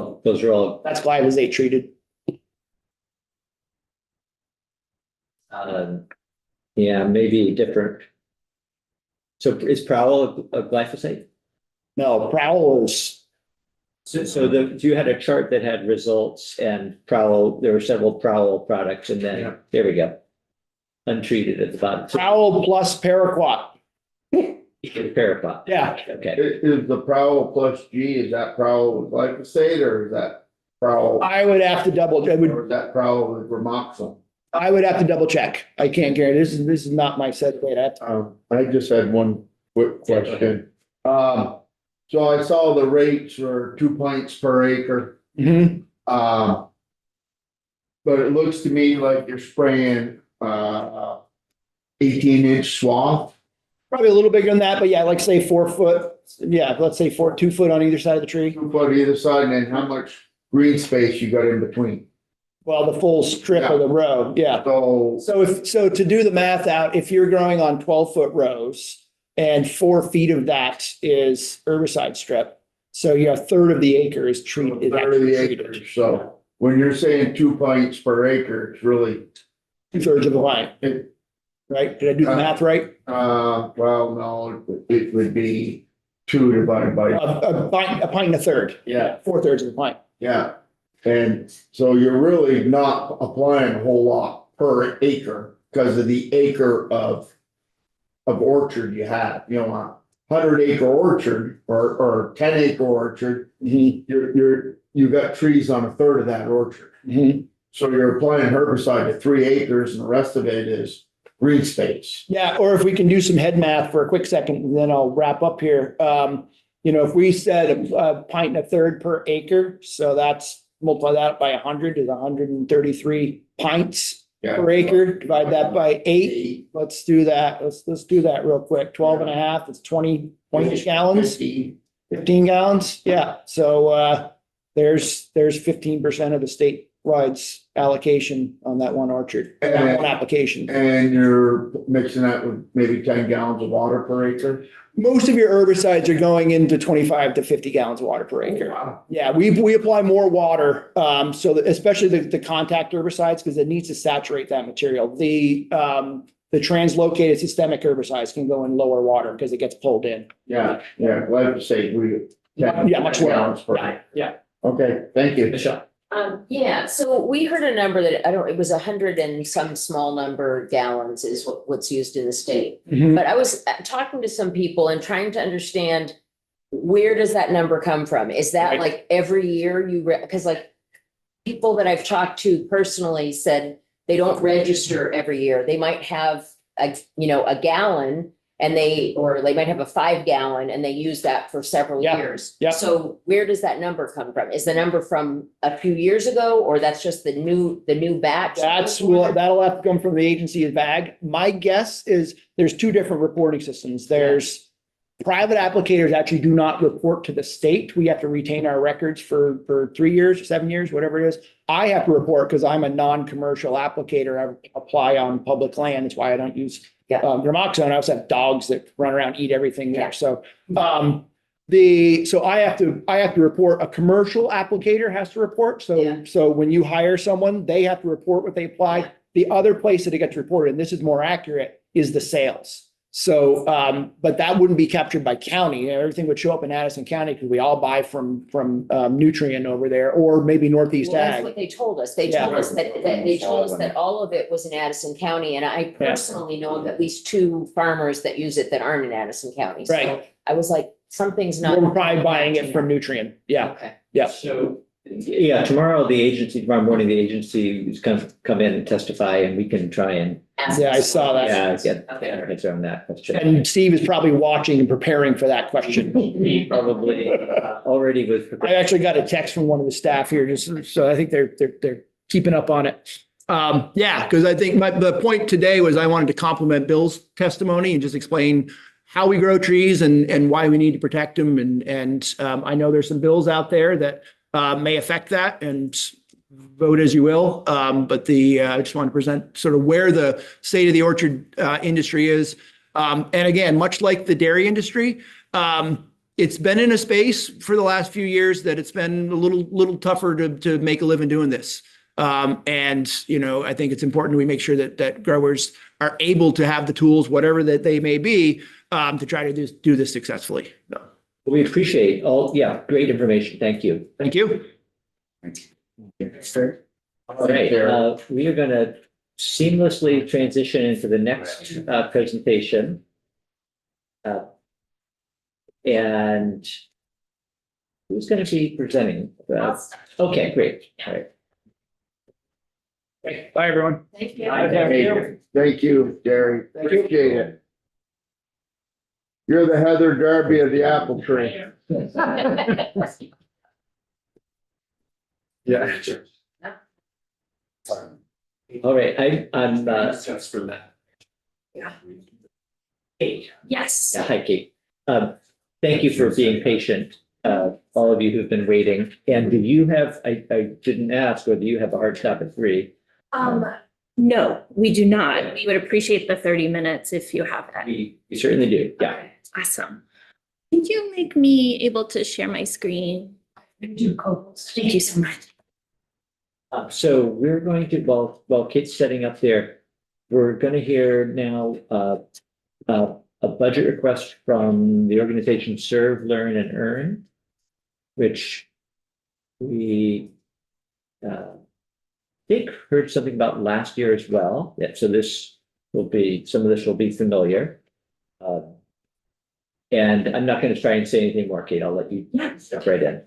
all,
That's glyphosate treated.
yeah, maybe different. So is Prowl a glyphosate?
No, Prowl is,
So you had a chart that had results and Prowl, there were several Prowl products and
Yeah.
then, there we go. Untreated at the bottom. So
Prowl plus Paraquat.
it's Paraquat.
Yeah.
Okay.
Is the Prowl plus G, is that Prowl with glyphosate or is that Prowl?
I would have to
Or is that Prowl with Remoxil?
I would have to double check. I can't guarantee. This is not my set data.
I just had one quick
Yeah, go
question. So I saw the rates were 2 pints per acre.
Mhm.
But it looks to me like you're spraying, 18-inch swath.
Probably a little bigger than that, but yeah, like say 4 foot. Yeah, let's say 2 foot on either side of the tree.
2 foot either side, and then how much green space you got in between?
Well, the full strip of the row. Yeah.
So,
So to do the math out, if you're growing on 12-foot rows and 4 feet of that is herbicide strip, so a third of the acre is treated. is
third of
actually
the
treated.
acre, so when you're saying 2 pints per acre, it's really,
2/3 of the line,
it,
right? Did I do the math right?
well, no, it would be 2 divided by,
A pint and a third.
Yeah.
4/3 of the pint.
yeah. And so you're really not applying a whole lot per acre because of the acre of orchard you have, you know, a 100-acre orchard or 10-acre orchard, you got trees on a third of that orchard.
Mhm.
So you're applying herbicide to 3 acres and the rest of it is green space.
Yeah, or if we can do some head math for a quick second, and then I'll wrap up here. If we said a pint and a third per acre, so that's multiply that by 100 is 133 pints per acre, divide that by 8. Let's do that. Let's do that real quick. 12 and a half, it's 20 gallons, 15 gallons. Yeah, so there's 15% of the statewide allocation on that one orchard, one application.
And you're mixing that with maybe 10 gallons of water per acre?
Most of your herbicides are going into 25 to 50 gallons of water per acre.
Wow.
Yeah, we apply more water, so that especially the contact herbicides, because it needs to saturate that material. The translocated systemic herbicides can go in lower water because it gets pulled in.
Yeah, glyphosate,
Yeah, much lower.
gallons per acre.
Yeah.
Okay, thank you.
Michelle.
Yeah, so we heard a number that, it was 100 and some small number gallons is what's used in the state.
Mhm.
But I was talking to some people and trying to understand, where does that number come from? Is that
Right.
like every year because like people that I've talked to personally said they don't register every year. They might have a gallon and they might have a 5 gallon and they use that for several
Yeah,
years.
yeah.
So where does that number come from? Is the number from a few years ago, or that's just the new batch?
That'll have to come from the agency of ag. My guess is there's 2 different reporting systems. There's private applicators actually do not report to the state. We have to retain our records for 3 years, 7 years, whatever it is. I have to report because I'm a non-commercial applicator. I apply on public land. That's why I don't use Remoxone. I also have dogs that run around, eat everything there.
Yeah.
So, so I have to report. A commercial applicator has to report.
Yeah.
So when you hire someone, they have to report what they applied. The other place that it gets reported, and this is more accurate, is the sales. So, but that wouldn't be captured by county. Everything would show up in Addison County because we all buy from Nutrien over there, or maybe Northeast
Well, that's
Ag.
what they told us. They
Yeah.
told us that all of it was in Addison County, and I personally know of at least 2 farmers that use it that aren't in Addison County. So
Right.
I was like, something's not.
We're probably buying it from Nutrien. Yeah,
Okay.
yeah.
So, yeah, tomorrow morning, the agency is going to come in and testify and we can try and,
Yeah, I saw that.
get
Okay.
our heads around that question.
And Steve is probably watching and preparing for that question.
He probably already was.
I actually got a text from one of the staff here, just so I think they're keeping up on it. Yeah, because I think the point today was I wanted to compliment Bill's testimony and just explain how we grow trees and why we need to protect them. And I know there's some bills out there that may affect that, and vote as you will. But I just want to present sort of where the state of the orchard industry is. And again, much like the dairy industry, it's been in a space for the last few years that it's been a little tougher to make a living doing this. And, I think it's important we make sure that growers are able to have the tools, whatever that they may be, to try to do this successfully. So,
We appreciate great information. Thank you.
thank you.
All right, we are gonna seamlessly transition into the next presentation. And who's gonna be presenting? Okay, great. All right.
Bye, everyone.
Thank you.
Thank you, Gary. Appreciate it. You're the Heather Darby of the apple tree.
Yeah, sure.
All right, I'm
Just for that.
Kate.
Yes.
Yeah, hi, Kate. Thank you for being patient, all of you who've been waiting. And do you have, I didn't ask, or do you have a hard stop at 3?
No, we do not. We would appreciate the 30 minutes if you have that.
We certainly do, yeah.
Okay, awesome. Could you make me able to share my screen? Thank you so much.
So we're going to, while Kate's setting up there, we're going to hear now a budget request from the organization Serve, Learn, and Earn, which we think heard something about last year as well. Yeah, so some of this will be familiar. And I'm not going to try and say anything more, Kate. I'll let you jump right in.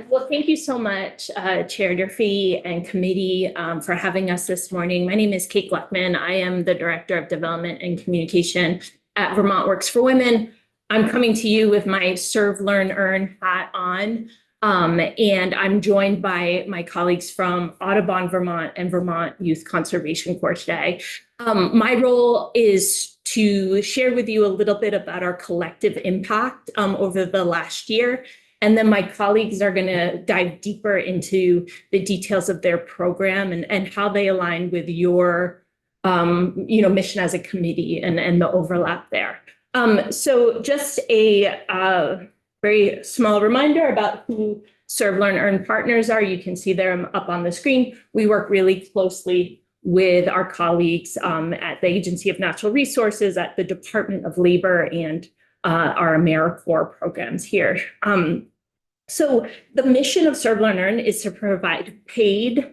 Well, thank you so much, Chair Durfee and committee, for having us this morning. My name is Kate Gluckman. I am the Director of Development and Communication at Vermont Works for Women. I'm coming to you with my Serve, Learn, Earn hat on. And I'm joined by my colleagues from Audubon, Vermont and Vermont Youth Conservation Corps today. My role is to share with you a little bit about our collective impact over the last year. And then my colleagues are going to dive deeper into the details of their program and how they align with your mission as a committee and the overlap there. So just a very small reminder about who Serve, Learn, Earn partners are. You can see them up on the screen. We work really closely with our colleagues at the Agency of Natural Resources, at the Department of Labor, and our AmeriCorps programs here. So the mission of Serve, Learn, Earn is to provide paid,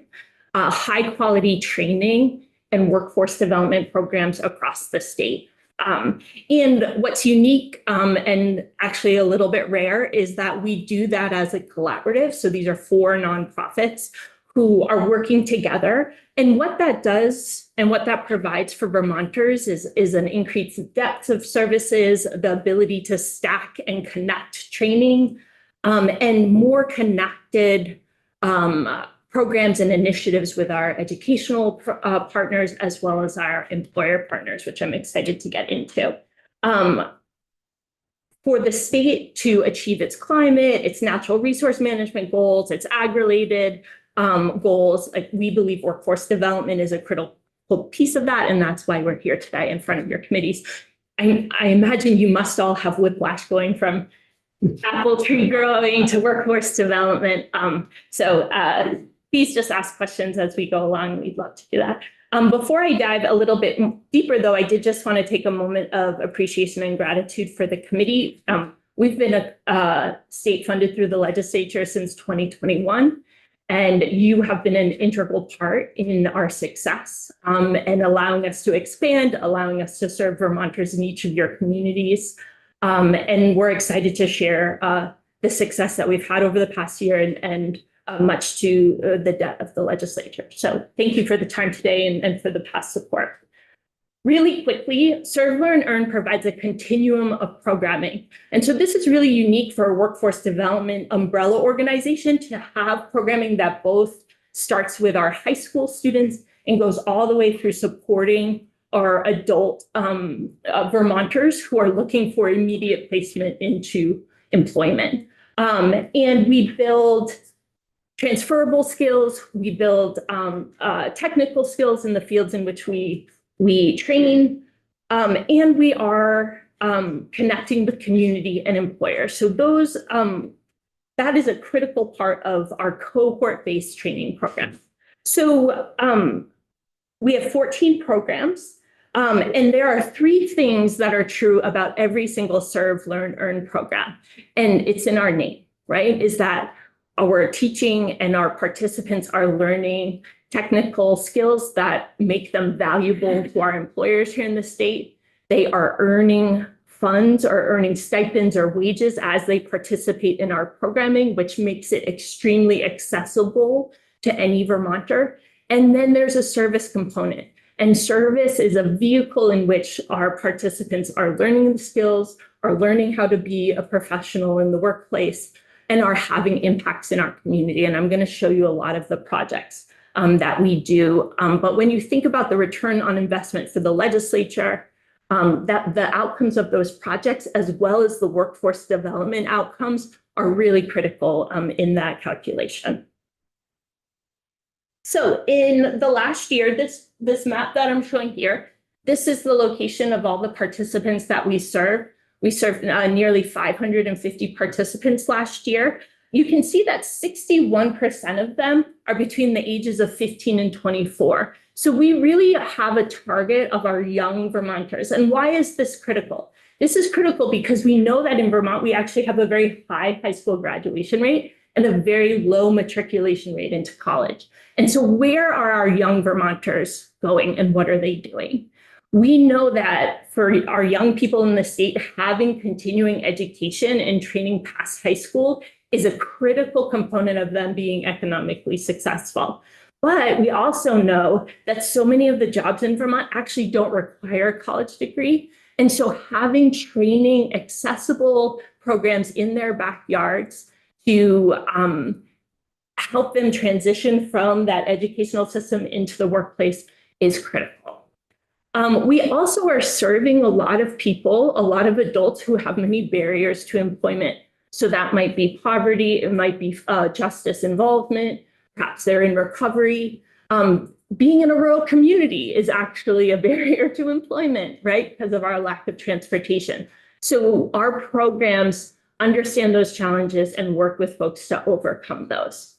high quality training and workforce development programs across the state. And what's unique and actually a little bit rare is that we do that as a collaborative. So these are 4 nonprofits who are working together. And what that does and what that provides for Vermonters is an increased depth of services, the ability to stack and connect training, and more connected programs and initiatives with our educational partners, as well as our employer partners, which I'm excited to get into. For the state to achieve its climate, its natural resource management goals, its ag-related goals, we believe workforce development is a critical piece of that, and that's why we're here today in front of your committees. I imagine you must all have whiplash going from apple tree growing to workforce development. So please just ask questions as we go along. We'd love to do that. Before I dive a little bit deeper, though, I did just want to take a moment of appreciation and gratitude for the committee. We've been a state funded through the legislature since 2021. And you have been an integral part in our success and allowing us to expand, allowing us to serve Vermonters in each of your communities. And we're excited to share the success that we've had over the past year and much to the debt of the legislature. So thank you for the time today and for the past support. Really quickly, Serve, Learn, Earn provides a continuum of programming. And so this is really unique for a workforce development umbrella organization to have programming that both starts with our high school students and goes all the way through supporting are adult Vermonters who are looking for immediate placement into employment. And we build transferable skills, we build technical skills in the fields in which we train, and we are connecting with community and employers. So those that is a critical part of our cohort-based training program. So we have 14 programs, and there are 3 things that are true about every single Serve, Learn, Earn program. And it's in our name, right? Is that our teaching and our participants are learning technical skills that make them valuable to our employers here in the state. They are earning funds or earning stipends or wages as they participate in our programming, which makes it extremely accessible to any Vermonter. And then there's a service component. And service is a vehicle in which our participants are learning the skills, are learning how to be a professional in the workplace, and are having impacts in our community. And I'm going to show you a lot of the projects that we do. But when you think about the return on investment for the legislature, that the outcomes of those projects, as well as the workforce development outcomes, are really critical in that calculation. So in the last year, this map that I'm showing here, this is the location of all the participants that we serve. We served nearly 550 participants last year. You can see that 61% of them are between the ages of 15 and 24. So we really have a target of our young Vermonters. And why is this critical? This is critical because we know that in Vermont, we actually have a very high school graduation rate and a very low matriculation rate into college. And so where are our young Vermonters going and what are they doing? We know that for our young people in the state, having continuing education and training past high school is a critical component of them being economically successful. But we also know that so many of the jobs in Vermont actually don't require a college degree. And so having training accessible programs in their backyards to help them transition from that educational system into the workplace is critical. We also are serving a lot of people, a lot of adults who have many barriers to employment. So that might be poverty, it might be justice involvement, perhaps they're in recovery. Being in a rural community is actually a barrier to employment, right? Because of our lack of transportation. So our programs understand those challenges and work with folks to overcome those.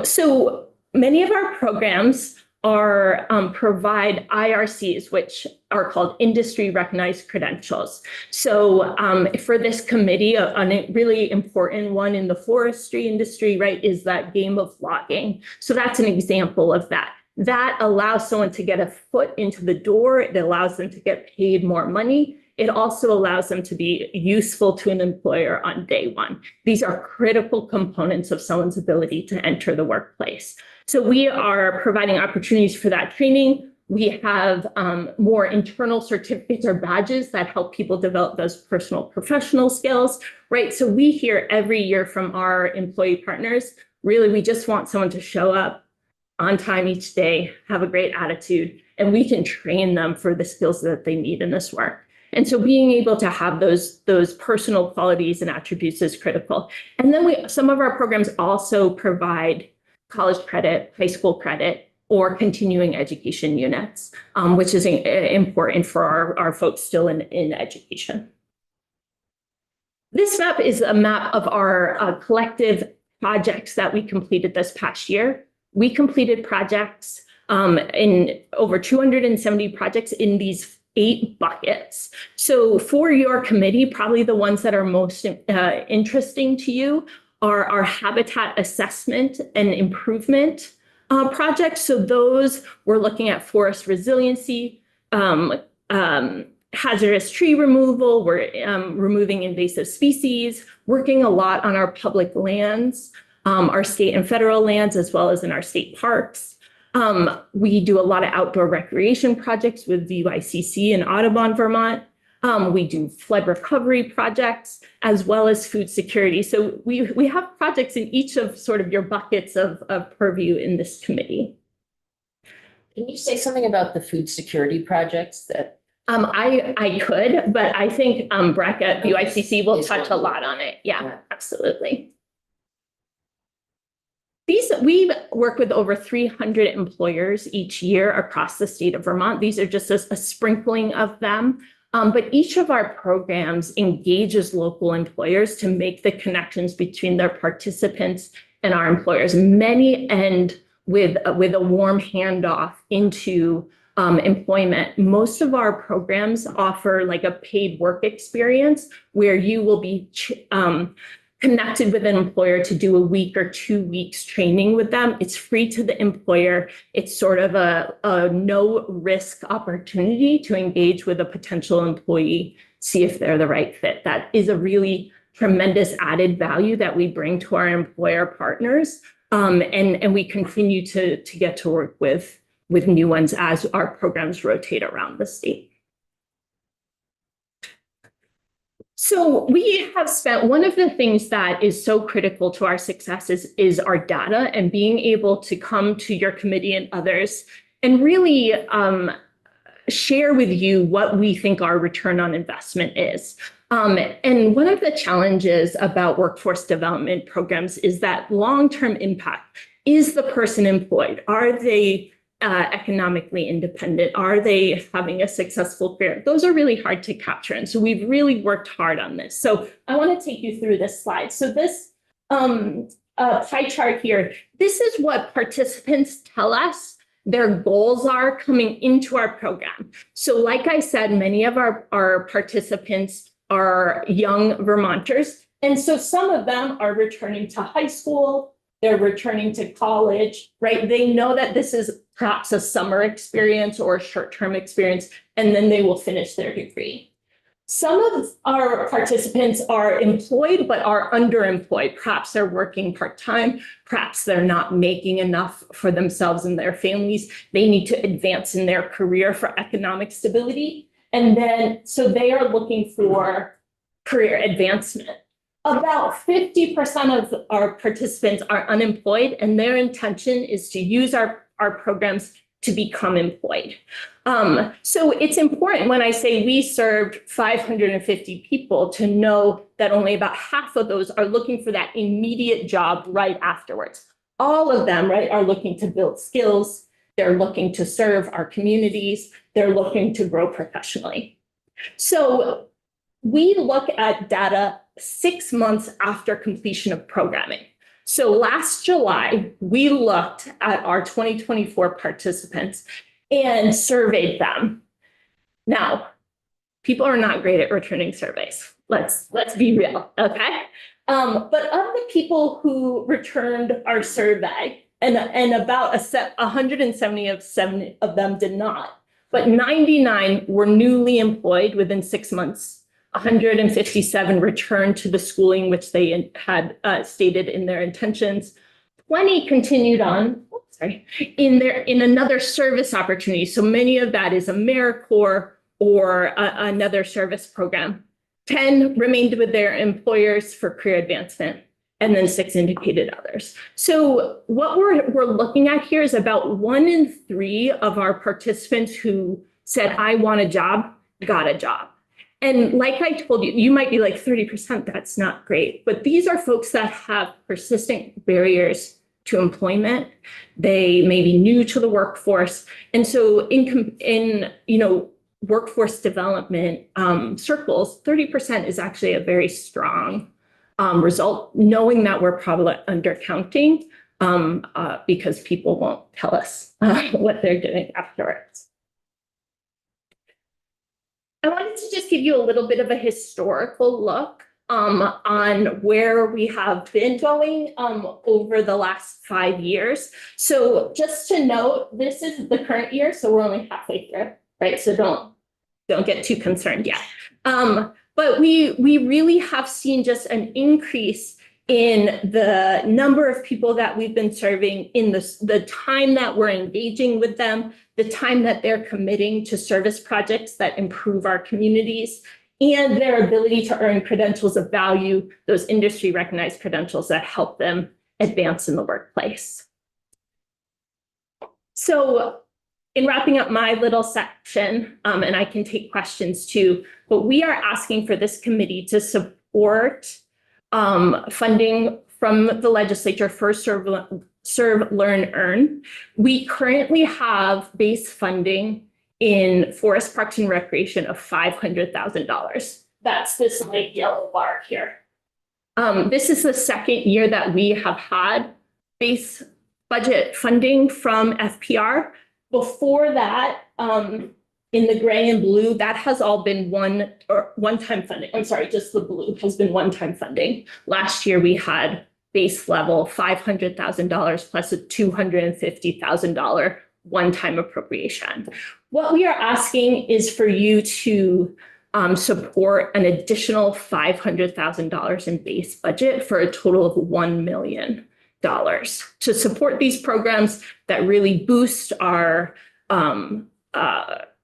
So many of our programs are provide IRCs, which are called industry recognized credentials. So for this committee, a really important one in the forestry industry, right, is that game of logging. So that's an example of that. That allows someone to get a foot into the door. It allows them to get paid more money. It also allows them to be useful to an employer on day one. These are critical components of someone's ability to enter the workplace. So we are providing opportunities for that training. We have more internal certificates or badges that help people develop those personal professional skills, right? So we hear every year from our employee partners, really, we just want someone to show up on time each day, have a great attitude, and we can train them for the skills that they need in this work. And so being able to have those personal qualities and attributes is critical. And then some of our programs also provide college credit, high school credit, or continuing education units, which is important for our folks still in education. This map is a map of our collective projects that we completed this past year. We completed projects in over 270 projects in these 8 buckets. So for your committee, probably the ones that are most interesting to you are our habitat assessment and improvement projects. So those we're looking at forest resiliency, hazardous tree removal, we're removing invasive species, working a lot on our public lands, our state and federal lands, as well as in our state parks. We do a lot of outdoor recreation projects with VYCC in Audubon, Vermont. We do flood recovery projects, as well as food security. So we have projects in each of sort of your buckets of purview in this committee.
Can you say something about the food security projects that?
I could, but I think, Breck at UICC will touch a lot on it. Yeah, absolutely. We work with over 300 employers each year across the state of Vermont. These are just a sprinkling of them. But each of our programs engages local employers to make the connections between their participants and our employers. Many end with a warm handoff into employment. Most of our programs offer like a paid work experience where you will be connected with an employer to do a week or 2 weeks training with them. It's free to the employer. It's sort of a no risk opportunity to engage with a potential employee, see if they're the right fit. That is a really tremendous added value that we bring to our employer partners. And we continue to get to work with new ones as our programs rotate around the state. So we have spent, one of the things that is so critical to our success is our data and being able to come to your committee and others and really share with you what we think our return on investment is. And one of the challenges about workforce development programs is that long-term impact. Is the person employed? Are they economically independent? Are they having a successful career? Those are really hard to capture. And so we've really worked hard on this. So I want to take you through this slide. So this pie chart here, this is what participants tell us their goals are coming into our program. So like I said, many of our participants are young Vermonters. And so some of them are returning to high school, they're returning to college, right? They know that this is perhaps a summer experience or a short-term experience, and then they will finish their degree. Some of our participants are employed, but are underemployed. Perhaps they're working part-time, perhaps they're not making enough for themselves and their families. They need to advance in their career for economic stability. And then, so they are looking for career advancement. About 50% of our participants are unemployed, and their intention is to use our programs to become employed. So it's important when I say we served 550 people to know that only about half of those are looking for that immediate job right afterwards. All of them, right, are looking to build skills. They're looking to serve our communities. They're looking to grow professionally. So we look at data 6 months after completion of programming. So last July, we looked at our 2024 participants and surveyed them. Now, people are not great at returning surveys. Let's be real, okay? But of the people who returned our survey, and about 170 of them did not, but 99 were newly employed within 6 months. 157 returned to the schooling which they had stated in their intentions. 20 continued on, in another service opportunity. So many of that is AmeriCorps or another service program. 10 remained with their employers for career advancement, and then 6 indicated others. So what we're looking at here is about 1 in 3 of our participants who said, I want a job, got a job. And like I told you, you might be like 30%, that's not great. But these are folks that have persistent barriers to employment. They may be new to the workforce. And so in workforce development circles, 30% is actually a very strong result, knowing that we're probably undercounting because people won't tell us what they're doing afterwards. I wanted to just give you a little bit of a historical look on where we have been going over the last 5 years. So just to note, this is the current year, so we're only halfway through, right? So don't get too concerned yet. But we really have seen just an increase in the number of people that we've been serving, in the time that we're engaging with them, the time that they're committing to service projects that improve our communities, and their ability to earn credentials of value, those industry recognized credentials that help them advance in the workplace. So in wrapping up my little section, and I can take questions too, but we are asking for this committee to support funding from the legislature for Serve, Learn, Earn. We currently have base funding in Forest Parks and Recreation of $500,000. That's this light yellow bar here. This is the second year that we have had base budget funding from FPR. Before that, in the gray and blue, that has all been one-time funding. I'm sorry, just the blue has been one-time funding. Last year, we had base level $500,000 plus a $250,000 one-time appropriation. What we are asking is for you to support an additional $500,000 in base budget for a total of $1 million to support these programs that really boost our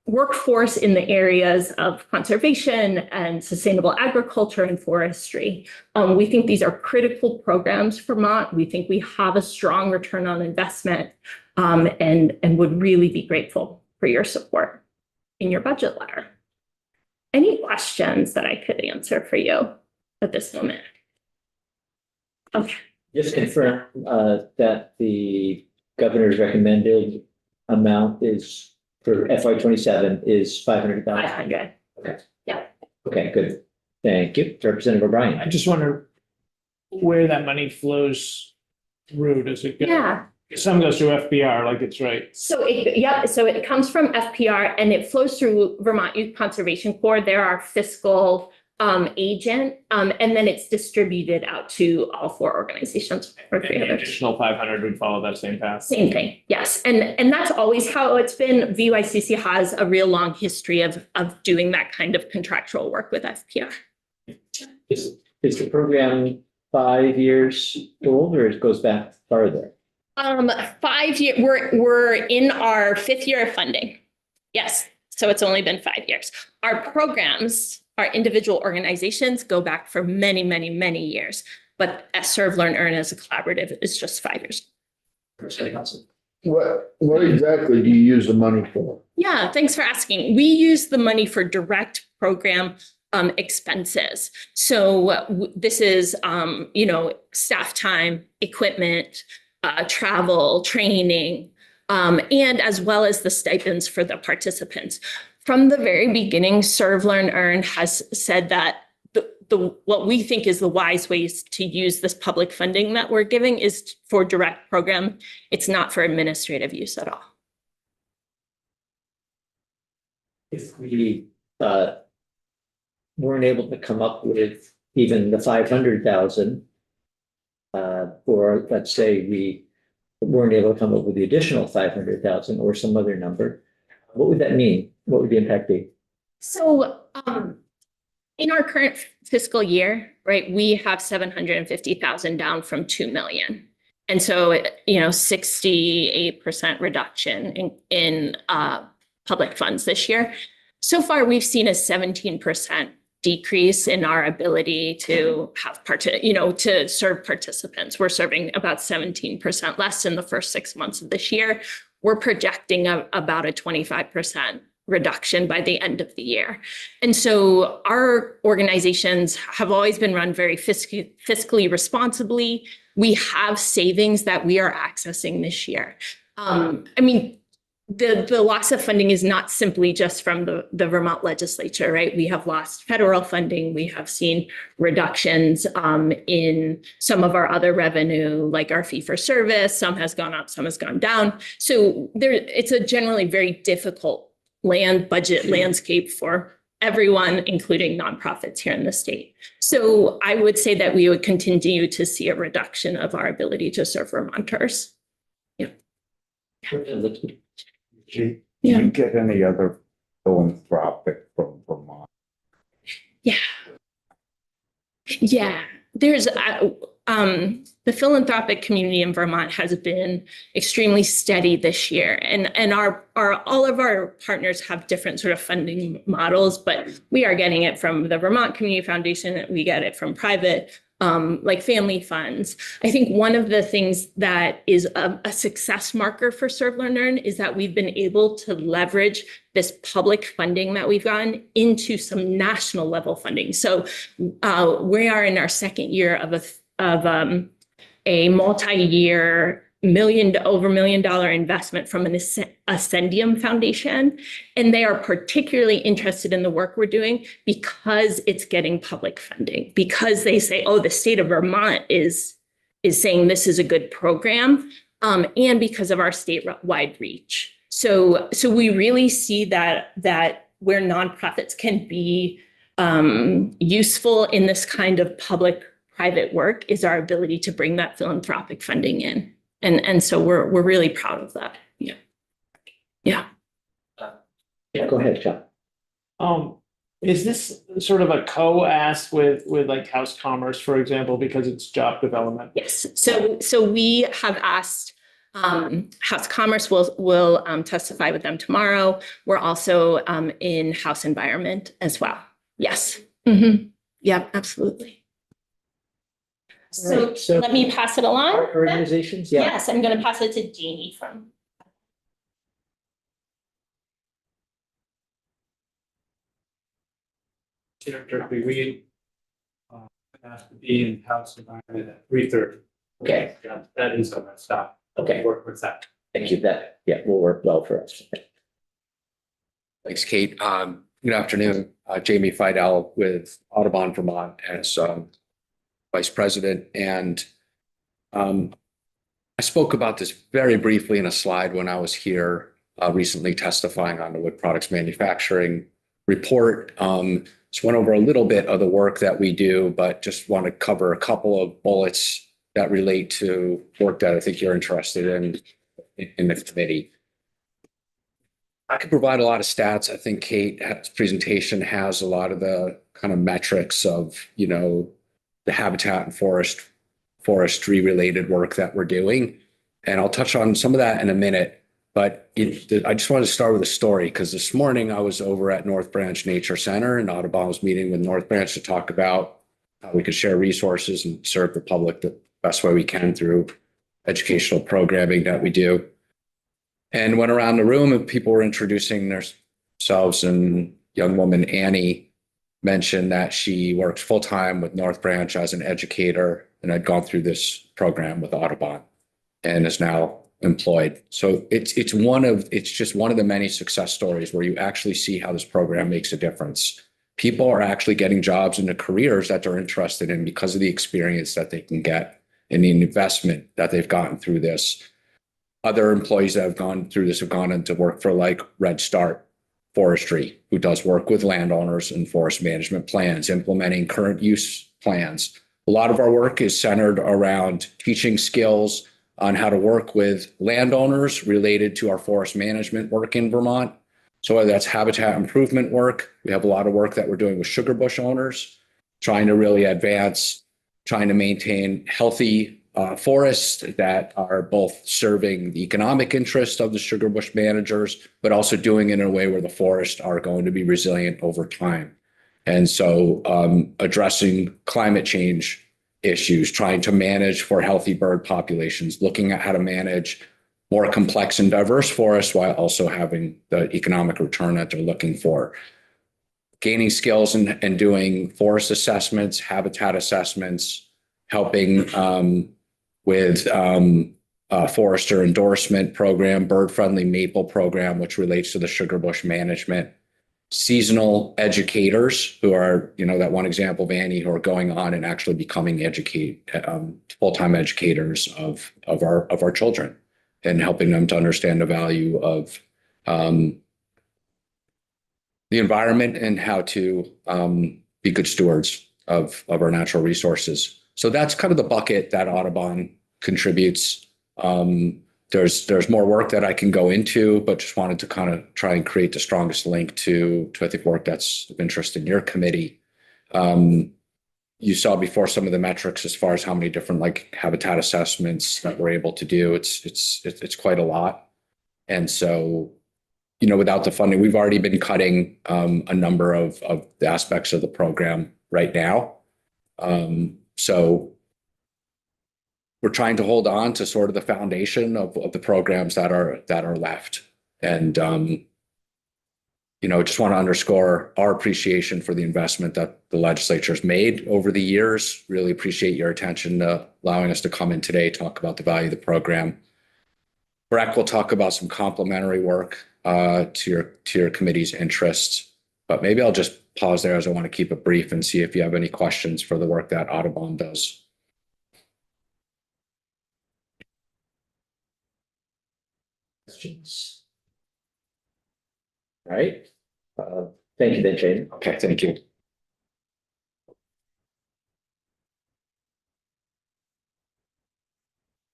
workforce in the areas of conservation and sustainable agriculture and forestry. We think these are critical programs for Vermont. We think we have a strong return on investment and would really be grateful for your support in your budget letter. Any questions that I could answer for you at this moment? Okay.
Just confirm that the governor's recommended amount is for FY 27 is 500,000.
500.
Okay.
Yeah.
Okay, good. Thank you. Representative O'Brien.
I just wonder where that money flows through. Does it go?
Yeah.
Some goes through FBR, like it's right.
So it comes from FPR and it flows through Vermont Youth Conservation Corps. They're our fiscal agent, and then it's distributed out to all 4 organizations. Or 3
The
others.
additional 500 would follow that same path.
Same thing, yes. And that's always how it's been. VYCC has a real long history of doing that kind of contractual work with FPR.
Is the program 5 years old or it goes back farther?
5 year, we're in our 5th year of funding. Yes, so it's only been 5 years. Our programs, our individual organizations go back for many, many, many years. But as Serve, Learn, Earn as a collaborative is just 5 years.
What exactly do you use the money for?
Yeah, thanks for asking. We use the money for direct program expenses. So this is, staff time, equipment, travel, training, and as well as the stipends for the participants. From the very beginning, Serve, Learn, Earn has said that what we think is the wise ways to use this public funding that we're giving is for direct program. It's not for administrative use at all.
If we weren't able to come up with even the 500,000, or let's say we weren't able to come up with the additional 500,000 or some other number, what would that mean? What would the impact be?
So in our current fiscal year, right, we have 750,000 down from 2 million. And so, 68% reduction in public funds this year. So far, we've seen a 17% decrease in our ability to have to serve participants. We're serving about 17% less in the first 6 months of this year. We're projecting about a 25% reduction by the end of the year. And so our organizations have always been run very fiscally responsibly. We have savings that we are accessing this year. The loss of funding is not simply just from the Vermont legislature, right? We have lost federal funding. We have seen reductions in some of our other revenue, like our fee for service. Some has gone up, some has gone down. So it's a generally very difficult budget landscape for everyone, including nonprofits here in the state. So I would say that we would continue to see a reduction of our ability to serve Vermonters.
Do you get any other philanthropic from Vermont?
Yeah, there's the philanthropic community in Vermont has been extremely steady this year, and all of our partners have different sort of funding models, but we are getting it from the Vermont Community Foundation. We get it from private like family funds. I think one of the things that is a success marker for Serve Learn Earn is that we've been able to leverage this public funding that we've gotten into some national level funding. So we are in our second year of a multi-year over $1 million investment from an Ascendium Foundation. And they are particularly interested in the work we're doing because it's getting public funding, because they say, oh, the state of Vermont is saying this is a good program, and because of our statewide reach. So we really see that where nonprofits can be useful in this kind of public-private work is our ability to bring that philanthropic funding in. And so we're really proud of that. Yeah.
Yeah, go ahead, John.
Is this sort of a co-ask with like House Commerce, for example, because it's job development?
Yes. So we have asked House Commerce will testify with them tomorrow. We're also in House Environment as well. Yes. Mm-hmm. Yeah, absolutely.
Right, so
Let me pass it along.
our organizations, yeah.
Yes, I'm going to pass it to Jeannie from.
Chair Turkey, we have to be in House Environment at 3:30.
Okay,
That is on that stop.
okay,
Work with that.
thank you, that, yeah, will work well for us.
Thanks, Kate. Good afternoon. Jamie Fidel with Audubon Vermont as Vice President. And I spoke about this very briefly in a slide when I was here recently testifying on the wood products manufacturing report. Just went over a little bit of the work that we do, but just want to cover a couple of bullets that relate to work that I think you're interested in the committee. I could provide a lot of stats. I think Kate's presentation has a lot of the kind of metrics of, you know, the habitat and forestry related work that we're doing. And I'll touch on some of that in a minute, but I just wanted to start with a story because this morning I was over at North Branch Nature Center and Audubon was meeting with North Branch to talk about how we could share resources and serve the public the best way we can through educational programming that we do. And went around the room and people were introducing themselves, and young woman Annie mentioned that she works full-time with North Branch as an educator and had gone through this program with Audubon and is now employed. So it's just one of the many success stories where you actually see how this program makes a difference. People are actually getting jobs into careers that they're interested in because of the experience that they can get and the investment that they've gotten through this. Other employees that have gone through this have gone into work for like Red Start Forestry, who does work with landowners and forest management plans, implementing current use plans. A lot of our work is centered around teaching skills on how to work with landowners related to our forest management work in Vermont. So whether that's habitat improvement work, we have a lot of work that we're doing with sugar bush owners, trying to really advance, trying to maintain healthy forests that are both serving the economic interest of the sugar bush managers, but also doing it in a way where the forests are going to be resilient over time. And so addressing climate change issues, trying to manage for healthy bird populations, looking at how to manage more complex and diverse forests while also having the economic return that they're looking for. Gaining skills and doing forest assessments, habitat assessments, helping with forester endorsement program, bird-friendly maple program, which relates to the sugar bush management. Seasonal educators who are, you know, that one example of Annie, who are going on and actually becoming full-time educators of our children and helping them to understand the value of the environment and how to be good stewards of our natural resources. So that's kind of the bucket that Audubon contributes. There's more work that I can go into, but just wanted to kind of try and create the strongest link to I think work that's of interest in your committee. You saw before some of the metrics as far as how many different like habitat assessments that we're able to do. It's quite a lot. And so, you know, without the funding, we've already been cutting a number of the aspects of the program right now. So we're trying to hold on to sort of the foundation of the programs that are left. And, just want to underscore our appreciation for the investment that the legislature's made over the years. Really appreciate your attention to allowing us to come in today, talk about the value of the program. Breck will talk about some complementary work to your committee's interests, but maybe I'll just pause there as I want to keep it brief and see if you have any questions for the work that Audubon does.
Questions? All right. Thank you, then, Shane.
Okay, thank you.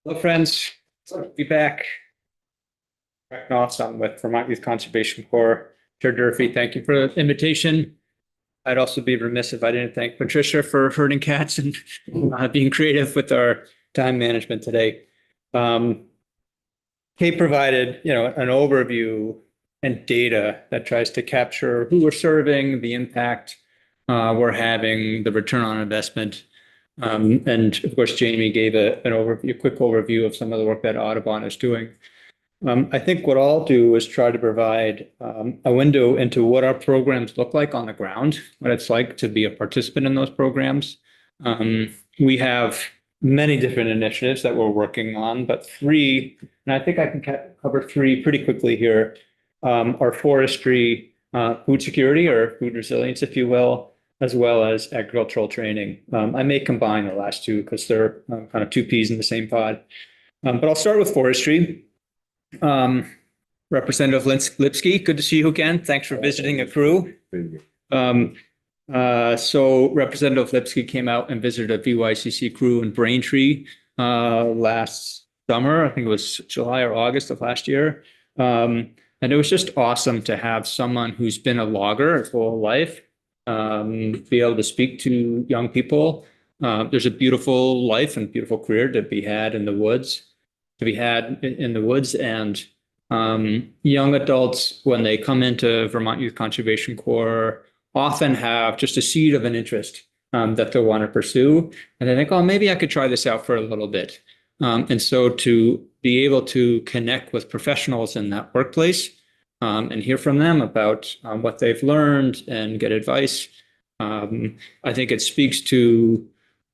Hello, friends. So be back. Breck Knopf, I'm with Vermont Youth Conservation Corps. Chair Durfee, thank you for the invitation. I'd also be remiss if I didn't thank Patricia for herding cats and being creative with our time management today. Kate provided, an overview and data that tries to capture who we're serving, the impact we're having, the return on investment. And of course, Jamie gave a quick overview of some of the work that Audubon is doing. I think what I'll do is try to provide a window into what our programs look like on the ground, what it's like to be a participant in those programs. We have many different initiatives that we're working on, but three, and I think I can cover three pretty quickly here, are forestry, food security or food resilience, if you will, as well as agricultural training. I may combine the last two because they're kind of two peas in the same pod. But I'll start with forestry. Representative Lipsky, good to see you again. Thanks for visiting a crew. So Representative Lipsky came out and visited a VYCC crew in Braintree last summer. I think it was July or August of last year. And it was just awesome to have someone who's been a logger his whole life be able to speak to young people. There's a beautiful life and beautiful career to be had in the woods. And young adults, when they come into Vermont Youth Conservation Corps, often have just a seed of an interest that they'll want to pursue. And they think, oh, maybe I could try this out for a little bit. And so to be able to connect with professionals in that workplace and hear from them about what they've learned and get advice, I think it speaks to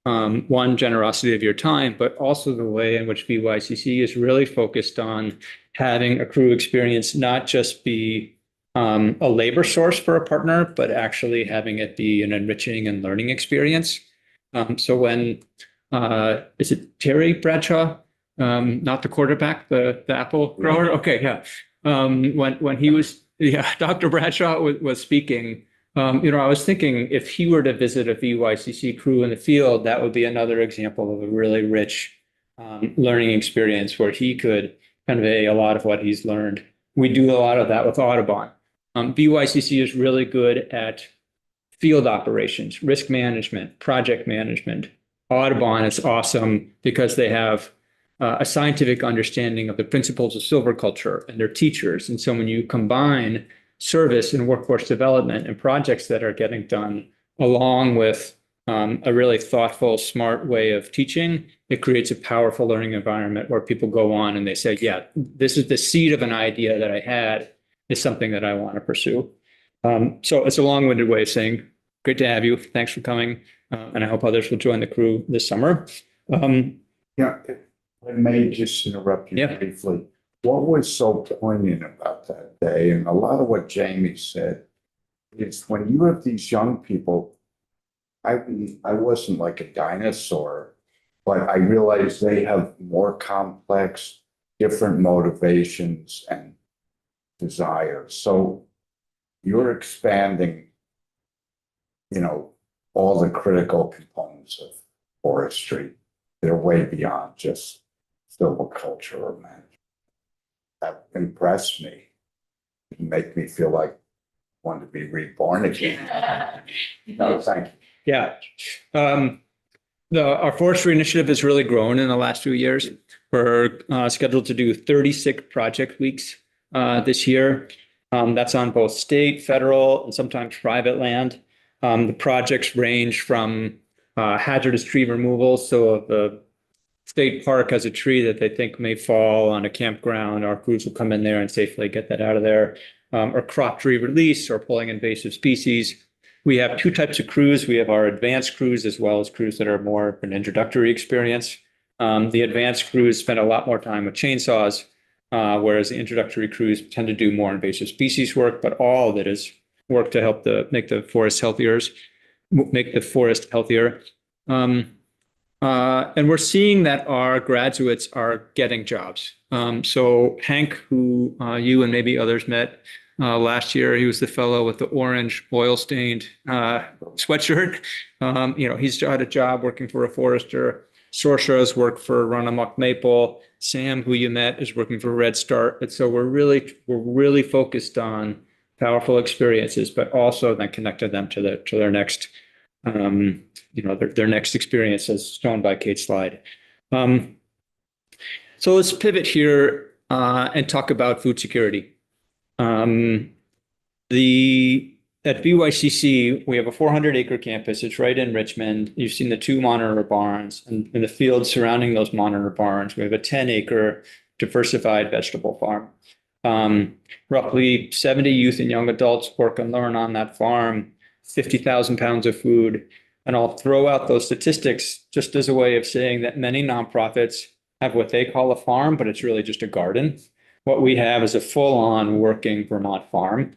one, generosity of your time, but also the way in which VYCC is really focused on having a crew experience not just be a labor source for a partner, but actually having it be an enriching and learning experience. So when, is it Terry Bradshaw, not the quarterback, the apple grower? Okay, yeah. When he was, Dr. Bradshaw was speaking, I was thinking if he were to visit a VYCC crew in the field, that would be another example of a really rich learning experience where he could convey a lot of what he's learned. We do a lot of that with Audubon. VYCC is really good at field operations, risk management, project management. Audubon is awesome because they have a scientific understanding of the principles of silviculture and their teachers. And so when you combine service and workforce development and projects that are getting done along with a really thoughtful, smart way of teaching, it creates a powerful learning environment where people go on and they say, yeah, this is the seed of an idea that I had, is something that I want to pursue. So it's a long-winded way of saying, great to have you. Thanks for coming. And I hope others will join the crew this summer.
Yeah, if I may just interrupt you briefly. What was so poignant about that day, and a lot of what Jamie said, is when you have these young people, I wasn't like a dinosaur, but I realized they have more complex, different motivations and desires. So you're expanding, all the critical components of forestry. They're way beyond just silviculture or management. That impressed me. It made me feel like I wanted to be reborn again. No, thank you.
Yeah. Our forestry initiative has really grown in the last few years. We're scheduled to do 36 project weeks this year. That's on both state, federal, and sometimes private land. The projects range from hazardous tree removal. So if the state park has a tree that they think may fall on a campground, our crews will come in there and safely get that out of there. Or crop tree release or pulling invasive species. We have two types of crews. We have our advanced crews as well as crews that are more of an introductory experience. The advanced crews spend a lot more time with chainsaws, whereas the introductory crews tend to do more invasive species work, but all of it is work to help make the forest healthier, and we're seeing that our graduates are getting jobs. So Hank, who you and maybe others met last year, he was the fellow with the orange oil-stained sweatshirt. He's got a job working for a forester. Sorsha's worked for Run Amok Maple. Sam, who you met, is working for Red Start. And so we're really focused on powerful experiences, but also then connected them to their next their next experience as shown by Kate's slide. So let's pivot here and talk about food security. At BYCC, we have a 400-acre campus. It's right in Richmond. You've seen the 2 monitor barns, and in the fields surrounding those monitor barns, we have a 10-acre diversified vegetable farm. Roughly 70 youth and young adults work and learn on that farm, 50,000 pounds of food. And I'll throw out those statistics just as a way of saying that many nonprofits have what they call a farm, but it's really just a garden. What we have is a full-on working Vermont farm.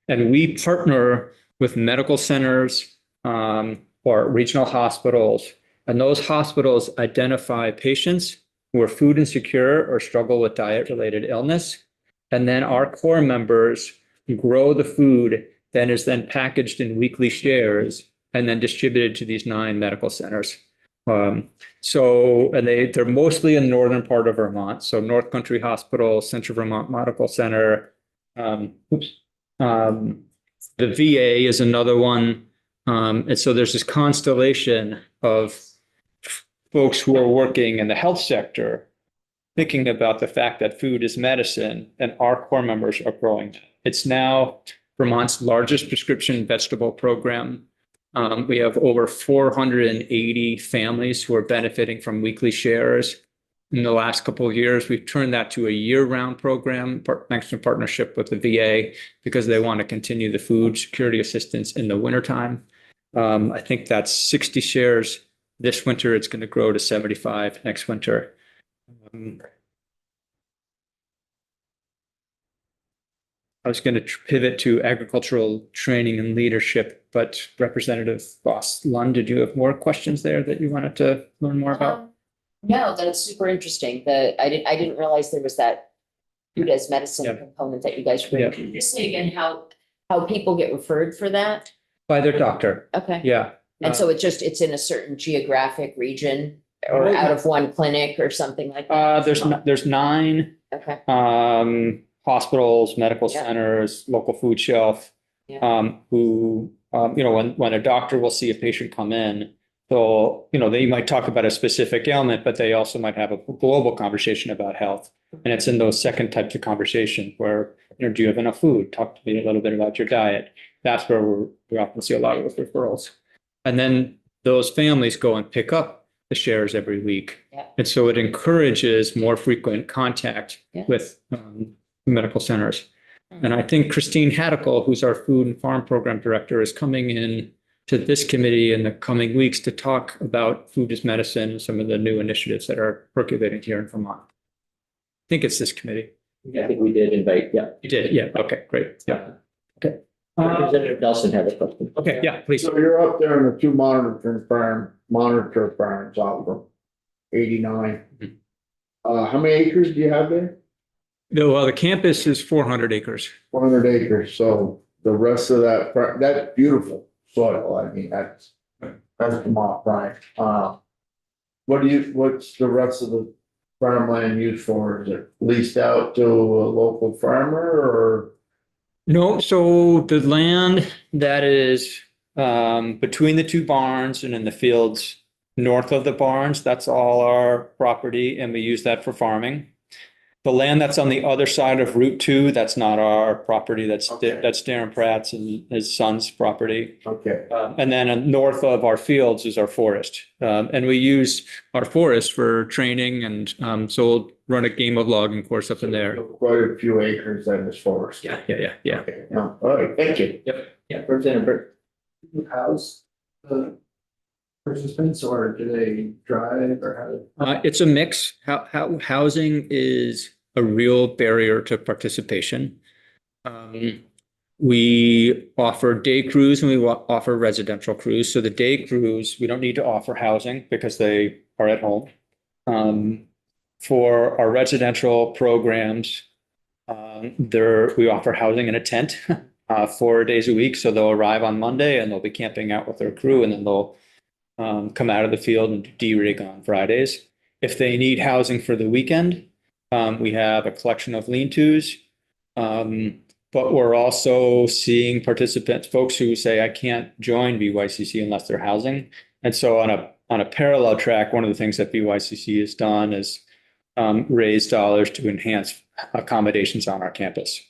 And we partner with medical centers or regional hospitals, and those hospitals identify patients who are food insecure or struggle with diet-related illness. And then our core members grow the food that is then packaged in weekly shares and then distributed to these 9 medical centers. And they're mostly in the northern part of Vermont. So North Country Hospital, Central Vermont Medical Center. The VA is another one. And so there's this constellation of folks who are working in the health sector, thinking about the fact that food is medicine, and our core members are growing. It's now Vermont's largest prescription vegetable program. We have over 480 families who are benefiting from weekly shares. In the last couple of years, we've turned that to a year-round program, thanks to partnership with the VA, because they want to continue the food security assistance in the wintertime. I think that's 60 shares this winter. It's going to grow to 75 next winter. I was going to pivot to agricultural training and leadership, but Representative Boss Lund, did you have more questions there that you wanted to learn more about?
No, that's super interesting. I didn't realize there was that food as medicine component that you guys bring. Can you just say again how people get referred for that?
By their doctor.
Okay.
Yeah.
And so it's in a certain geographic region or out of one clinic or something like that?
There's 9 hospitals, medical centers, local food shelf, who, when a doctor will see a patient come in, they might talk about a specific ailment, but they also might have a global conversation about health. And it's in those second types of conversation where, do you have enough food? Talk to me a little bit about your diet. That's where we often see a lot of referrals. And then those families go and pick up the shares every week. Yeah. And so it encourages more frequent contact with medical centers. And I think Christine Haddicle, who's our food and farm program director, is coming in to this committee in the coming weeks to talk about food as medicine and some of the new initiatives that are percolating here in Vermont. I think it's this committee.
I think we did invite,
You did, yeah, okay, great, yeah. Okay.
Representative Nelson had a question.
Okay, yeah, please.
So you're up there in the 2 monitor farms out from 89. How many acres do you have there?
The campus is 400 acres.
400 acres. So the rest of that's beautiful soil. I mean, that's Vermont, right? What's the rest of the farmland used for? Is it leased out to a local farmer or?
No, so the land that is between the 2 barns and in the fields north of the barns, that's all our property, and we use that for farming. The land that's on the other side of Route 2, that's not our property. That's
Okay.
that's Darren Pratt's and his son's property.
Okay.
And then north of our fields is our forest. And we use our forest for training and so we'll run a game of logging course up in there.
Quite a few acres in this forest.
Yeah.
Okay, yeah. All right, thank you.
Yeah, Representative Burt.
House the participants, or do they drive, or how?
It's a mix. Housing is a real barrier to participation. We offer day crews and we offer residential crews. So the day crews, we don't need to offer housing because they are at home. For our residential programs, we offer housing in a tent 4 days a week. So they'll arrive on Monday and they'll be camping out with their crew, and then they'll come out of the field and de-rig on Fridays. If they need housing for the weekend, we have a collection of lean-tos. But we're also seeing participants, folks who say, I can't join BYCC unless they're housing. And so on a parallel track, one of the things that BYCC has done is raise dollars to enhance accommodations on our campus.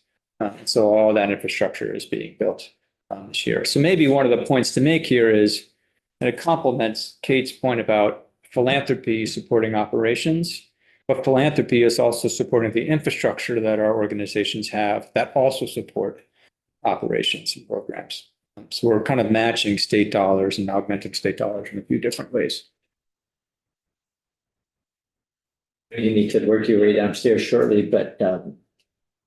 So all that infrastructure is being built this year. So maybe one of the points to make here is, and it complements Kate's point about philanthropy supporting operations, but philanthropy is also supporting the infrastructure that our organizations have that also support operations and programs. So we're kind of matching state dollars and augmenting state dollars in a few different ways.
You need to work your way downstairs shortly, but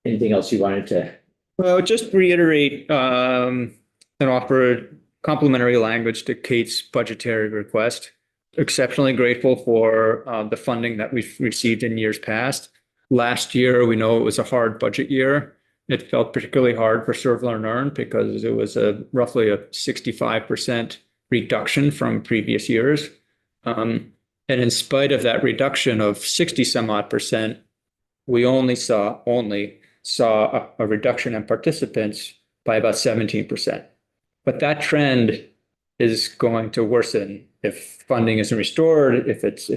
anything else you wanted to?
Well, just reiterate and offer complimentary language to Kate's budgetary request. Exceptionally grateful for the funding that we've received in years past. Last year, we know it was a hard budget year. It felt particularly hard for Serve, Learn, Earn because it was roughly a 65% reduction from previous years. And in spite of that reduction of 60 some odd percent, we only saw a reduction in participants by about 17%. But that trend is going to worsen if funding isn't restored, if it's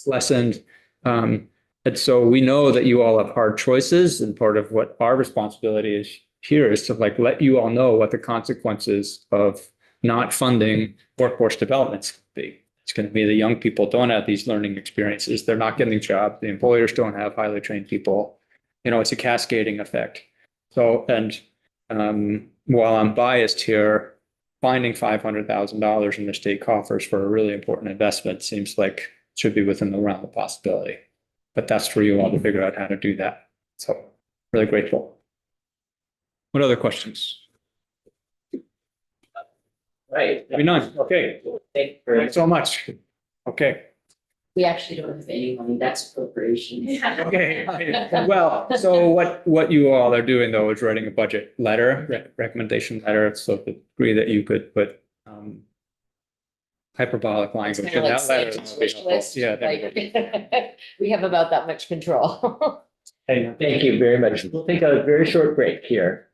lessened. And so we know that you all have hard choices, and part of what our responsibility is here is to let you all know what the consequences of not funding workforce development could be. It's going to be the young people don't have these learning experiences. They're not getting jobs. The employers don't have highly trained people. It's a cascading effect. So, and while I'm biased here, finding $500,000 in the state coffers for a really important investment seems like it should be within the realm of possibility. But that's for you all to figure out how to do that. So really grateful. What other questions?
Right.
Maybe none. Okay. Thanks so much. Okay.
We actually don't have any money, that's appropriation.
Okay. Well, so what you all are doing though is writing a budget letter, recommendation letter, so to the degree that you could put hyperbolic language in that letter. Yeah. there you go.
We have about that much control.
Thank you very much. We'll take a very short break here.